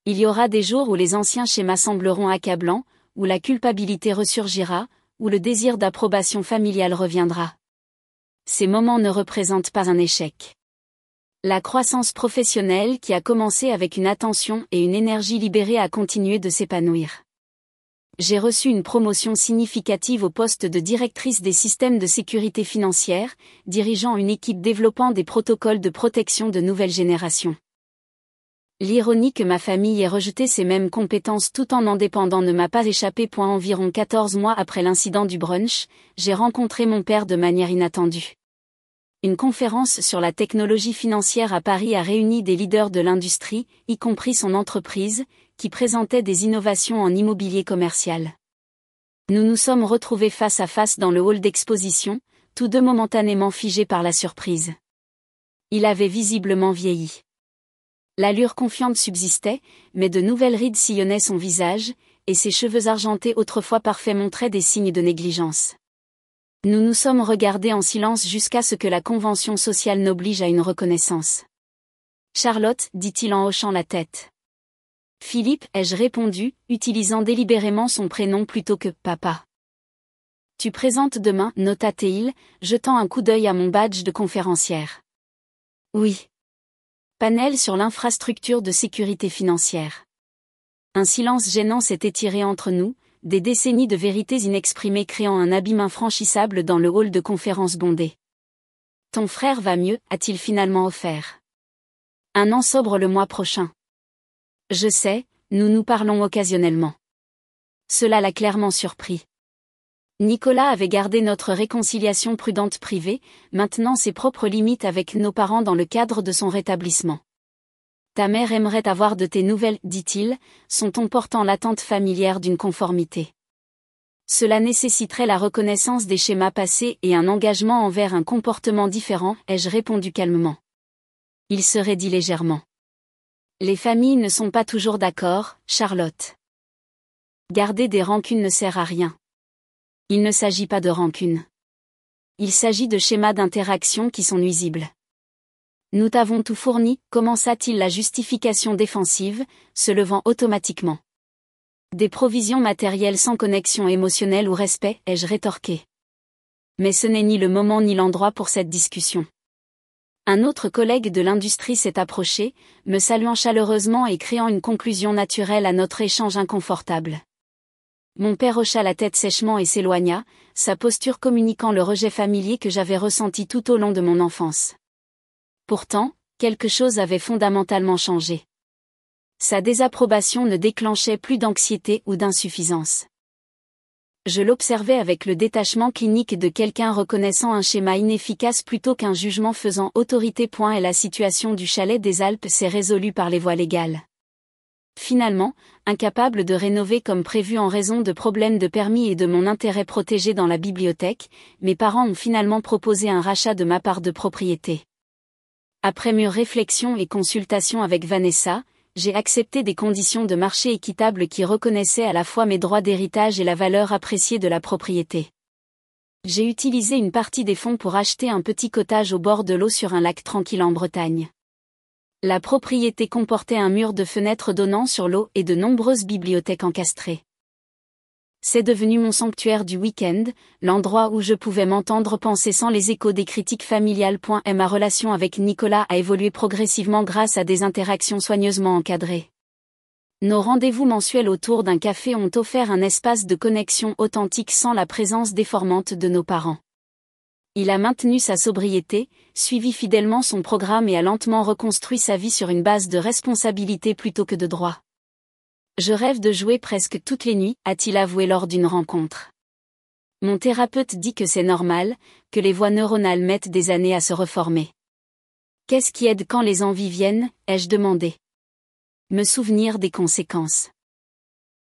Il y aura des jours où les anciens schémas sembleront accablants, où la culpabilité ressurgira, où le désir d'approbation familiale reviendra. Ces moments ne représentent pas un échec. La croissance professionnelle qui a commencé avec une attention et une énergie libérée a continué de s'épanouir. J'ai reçu une promotion significative au poste de directrice des systèmes de sécurité financière, dirigeant une équipe développant des protocoles de protection de nouvelle génération. L'ironie que ma famille ait rejeté ces mêmes compétences tout en dépendant ne m'a pas échappé. Environ 14 mois après l'incident du brunch, j'ai rencontré mon père de manière inattendue. Une conférence sur la technologie financière à Paris a réuni des leaders de l'industrie, y compris son entreprise, qui présentait des innovations en immobilier commercial. Nous nous sommes retrouvés face à face dans le hall d'exposition, tous deux momentanément figés par la surprise. Il avait visiblement vieilli. L'allure confiante subsistait, mais de nouvelles rides sillonnaient son visage, et ses cheveux argentés autrefois parfaits montraient des signes de négligence. Nous nous sommes regardés en silence jusqu'à ce que la convention sociale n'oblige à une reconnaissance. « Charlotte » dit-il en hochant la tête. « Philippe » ai-je répondu, utilisant délibérément son prénom plutôt que « papa ». « Tu présentes demain » nota-t-il, jetant un coup d'œil à mon badge de conférencière. « Oui. » Panel sur l'infrastructure de sécurité financière. Un silence gênant s'est étiré entre nous, des décennies de vérités inexprimées créant un abîme infranchissable dans le hall de conférence bondé. « Ton frère va mieux » a-t-il finalement offert. « Un an sobre le mois prochain. » Je sais, nous nous parlons occasionnellement. Cela l'a clairement surpris. Nicolas avait gardé notre réconciliation prudente privée, maintenant ses propres limites avec nos parents dans le cadre de son rétablissement. « Ta mère aimerait avoir de tes nouvelles, dit-il, son ton portant l'attente familière d'une conformité. Cela nécessiterait la reconnaissance des schémas passés et un engagement envers un comportement différent, ai-je répondu calmement. Il serait dit légèrement. Les familles ne sont pas toujours d'accord, Charlotte. Garder des rancunes ne sert à rien. Il ne s'agit pas de rancune. Il s'agit de schémas d'interaction qui sont nuisibles. Nous t'avons tout fourni, commença-t-il la justification défensive, se levant automatiquement. Des provisions matérielles sans connexion émotionnelle ou respect, ai-je rétorqué. Mais ce n'est ni le moment ni l'endroit pour cette discussion. Un autre collègue de l'industrie s'est approché, me saluant chaleureusement et créant une conclusion naturelle à notre échange inconfortable. Mon père hocha la tête sèchement et s'éloigna, sa posture communiquant le rejet familier que j'avais ressenti tout au long de mon enfance. Pourtant, quelque chose avait fondamentalement changé. Sa désapprobation ne déclenchait plus d'anxiété ou d'insuffisance. Je l'observais avec le détachement clinique de quelqu'un reconnaissant un schéma inefficace plutôt qu'un jugement faisant autorité. Et la situation du chalet des Alpes s'est résolue par les voies légales. Finalement, incapable de rénover comme prévu en raison de problèmes de permis et de mon intérêt protégé dans la bibliothèque, mes parents ont finalement proposé un rachat de ma part de propriété. Après mûre réflexion et consultation avec Vanessa, j'ai accepté des conditions de marché équitables qui reconnaissaient à la fois mes droits d'héritage et la valeur appréciée de la propriété. J'ai utilisé une partie des fonds pour acheter un petit cottage au bord de l'eau sur un lac tranquille en Bretagne. La propriété comportait un mur de fenêtres donnant sur l'eau et de nombreuses bibliothèques encastrées. C'est devenu mon sanctuaire du week-end, l'endroit où je pouvais m'entendre penser sans les échos des critiques familiales. Et ma relation avec Nicolas a évolué progressivement grâce à des interactions soigneusement encadrées. Nos rendez-vous mensuels autour d'un café ont offert un espace de connexion authentique sans la présence déformante de nos parents. Il a maintenu sa sobriété, suivi fidèlement son programme et a lentement reconstruit sa vie sur une base de responsabilité plutôt que de droit. Je rêve de jouer presque toutes les nuits, a-t-il avoué lors d'une rencontre. Mon thérapeute dit que c'est normal, que les voies neuronales mettent des années à se reformer. Qu'est-ce qui aide quand les envies viennent, ai-je demandé. Me souvenir des conséquences.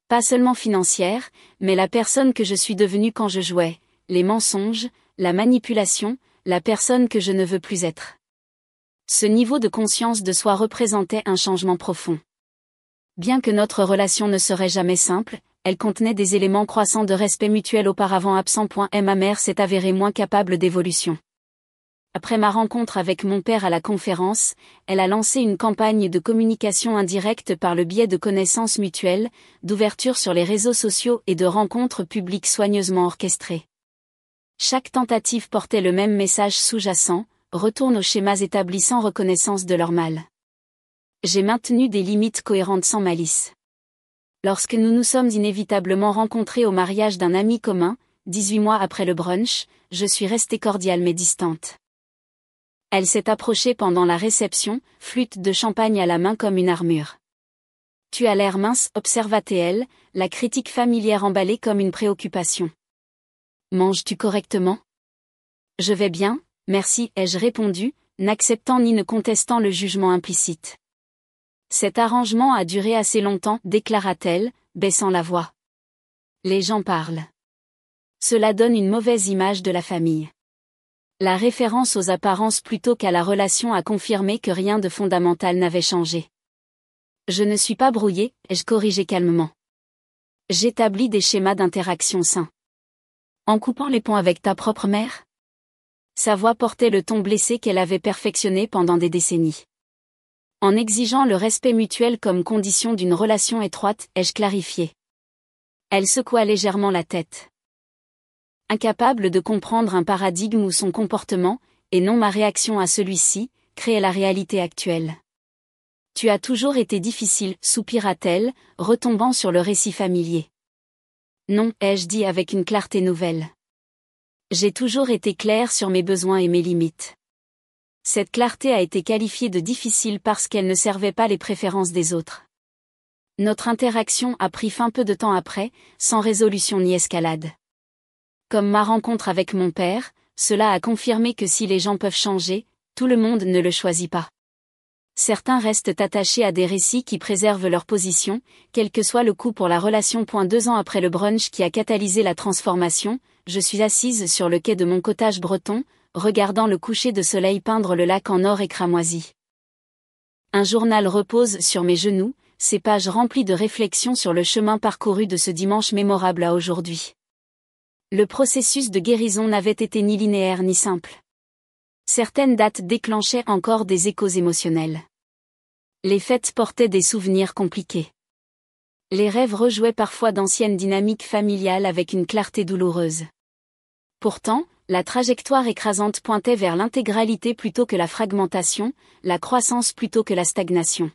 Pas seulement financières, mais la personne que je suis devenue quand je jouais, les mensonges, la manipulation, la personne que je ne veux plus être. Ce niveau de conscience de soi représentait un changement profond. Bien que notre relation ne serait jamais simple, elle contenait des éléments croissants de respect mutuel auparavant absents. Ma mère s'est avérée moins capable d'évolution. Après ma rencontre avec mon père à la conférence, elle a lancé une campagne de communication indirecte par le biais de connaissances mutuelles, d'ouverture sur les réseaux sociaux et de rencontres publiques soigneusement orchestrées. Chaque tentative portait le même message sous-jacent: retourne aux schémas établis sans reconnaissance de leur mal. J'ai maintenu des limites cohérentes sans malice. Lorsque nous nous sommes inévitablement rencontrés au mariage d'un ami commun, 18 mois après le brunch, je suis restée cordiale mais distante. Elle s'est approchée pendant la réception, flûte de champagne à la main comme une armure. Tu as l'air mince, observa-t-elle, la critique familière emballée comme une préoccupation. Manges-tu correctement? Je vais bien, merci, ai-je répondu, n'acceptant ni ne contestant le jugement implicite. Cet arrangement a duré assez longtemps, déclara-t-elle, baissant la voix. Les gens parlent. Cela donne une mauvaise image de la famille. La référence aux apparences plutôt qu'à la relation a confirmé que rien de fondamental n'avait changé. Je ne suis pas brouillée, ai-je corrigé calmement. J'établis des schémas d'interaction sains. En coupant les ponts avec ta propre mère? Sa voix portait le ton blessé qu'elle avait perfectionné pendant des décennies. En exigeant le respect mutuel comme condition d'une relation étroite, ai-je clarifié. Elle secoua légèrement la tête. Incapable de comprendre un paradigme où son comportement, et non ma réaction à celui-ci, créait la réalité actuelle. Tu as toujours été difficile, soupira-t-elle, retombant sur le récit familier. Non, ai-je dit avec une clarté nouvelle. J'ai toujours été claire sur mes besoins et mes limites. Cette clarté a été qualifiée de difficile parce qu'elle ne servait pas les préférences des autres. Notre interaction a pris fin peu de temps après, sans résolution ni escalade. Comme ma rencontre avec mon père, cela a confirmé que si les gens peuvent changer, tout le monde ne le choisit pas. Certains restent attachés à des récits qui préservent leur position, quel que soit le coût pour la relation. 2 ans après le brunch qui a catalysé la transformation, je suis assise sur le quai de mon cottage breton, regardant le coucher de soleil peindre le lac en or et cramoisi. Un journal repose sur mes genoux, ses pages remplies de réflexions sur le chemin parcouru de ce dimanche mémorable à aujourd'hui. Le processus de guérison n'avait été ni linéaire ni simple. Certaines dates déclenchaient encore des échos émotionnels. Les fêtes portaient des souvenirs compliqués. Les rêves rejouaient parfois d'anciennes dynamiques familiales avec une clarté douloureuse. Pourtant, la trajectoire écrasante pointait vers l'intégralité plutôt que la fragmentation, la croissance plutôt que la stagnation.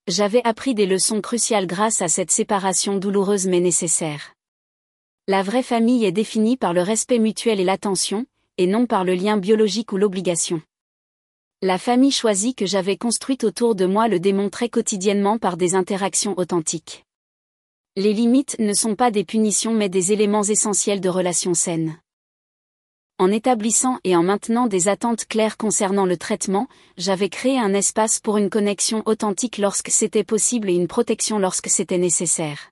J'avais appris des leçons cruciales grâce à cette séparation douloureuse mais nécessaire. La vraie famille est définie par le respect mutuel et l'attention, et non par le lien biologique ou l'obligation. La famille choisie que j'avais construite autour de moi le démontrait quotidiennement par des interactions authentiques. Les limites ne sont pas des punitions mais des éléments essentiels de relations saines. En établissant et en maintenant des attentes claires concernant le traitement, j'avais créé un espace pour une connexion authentique lorsque c'était possible et une protection lorsque c'était nécessaire.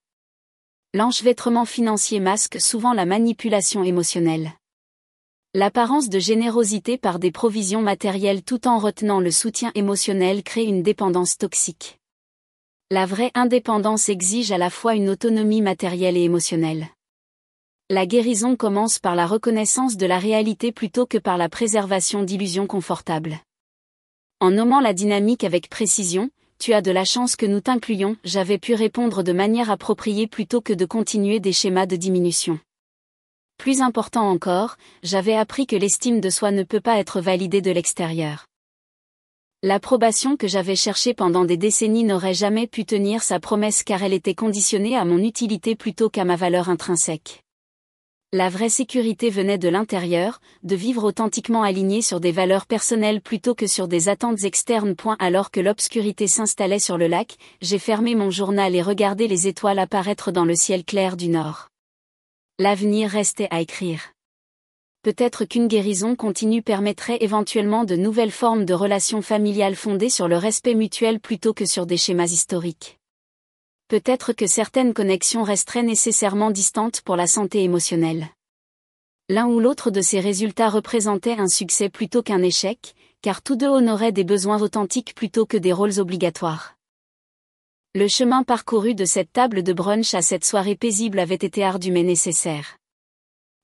L'enchevêtrement financier masque souvent la manipulation émotionnelle. L'apparence de générosité par des provisions matérielles tout en retenant le soutien émotionnel crée une dépendance toxique. La vraie indépendance exige à la fois une autonomie matérielle et émotionnelle. La guérison commence par la reconnaissance de la réalité plutôt que par la préservation d'illusions confortables. En nommant la dynamique avec précision, tu as de la chance que nous t'incluions, j'avais pu répondre de manière appropriée plutôt que de continuer des schémas de diminution. Plus important encore, j'avais appris que l'estime de soi ne peut pas être validée de l'extérieur. L'approbation que j'avais cherchée pendant des décennies n'aurait jamais pu tenir sa promesse car elle était conditionnée à mon utilité plutôt qu'à ma valeur intrinsèque. La vraie sécurité venait de l'intérieur, de vivre authentiquement aligné sur des valeurs personnelles plutôt que sur des attentes externes. Alors que l'obscurité s'installait sur le lac, j'ai fermé mon journal et regardé les étoiles apparaître dans le ciel clair du nord. L'avenir restait à écrire. Peut-être qu'une guérison continue permettrait éventuellement de nouvelles formes de relations familiales fondées sur le respect mutuel plutôt que sur des schémas historiques. Peut-être que certaines connexions resteraient nécessairement distantes pour la santé émotionnelle. L'un ou l'autre de ces résultats représentait un succès plutôt qu'un échec, car tous deux honoraient des besoins authentiques plutôt que des rôles obligatoires. Le chemin parcouru de cette table de brunch à cette soirée paisible avait été ardu mais nécessaire.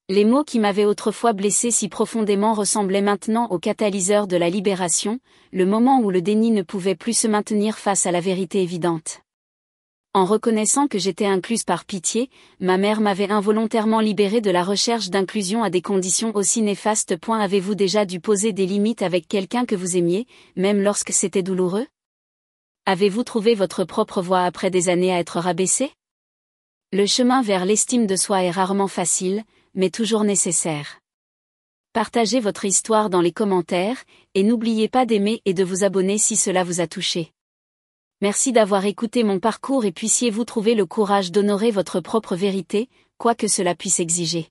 Les mots qui m'avaient autrefois blessé si profondément ressemblaient maintenant au catalyseur de la libération, le moment où le déni ne pouvait plus se maintenir face à la vérité évidente. En reconnaissant que j'étais incluse par pitié, ma mère m'avait involontairement libérée de la recherche d'inclusion à des conditions aussi néfastes. Avez-vous déjà dû poser des limites avec quelqu'un que vous aimiez, même lorsque c'était douloureux? Avez-vous trouvé votre propre voie après des années à être rabaissé? Le chemin vers l'estime de soi est rarement facile, mais toujours nécessaire. Partagez votre histoire dans les commentaires, et n'oubliez pas d'aimer et de vous abonner si cela vous a touché. Merci d'avoir écouté mon parcours et puissiez-vous trouver le courage d'honorer votre propre vérité, quoi que cela puisse exiger.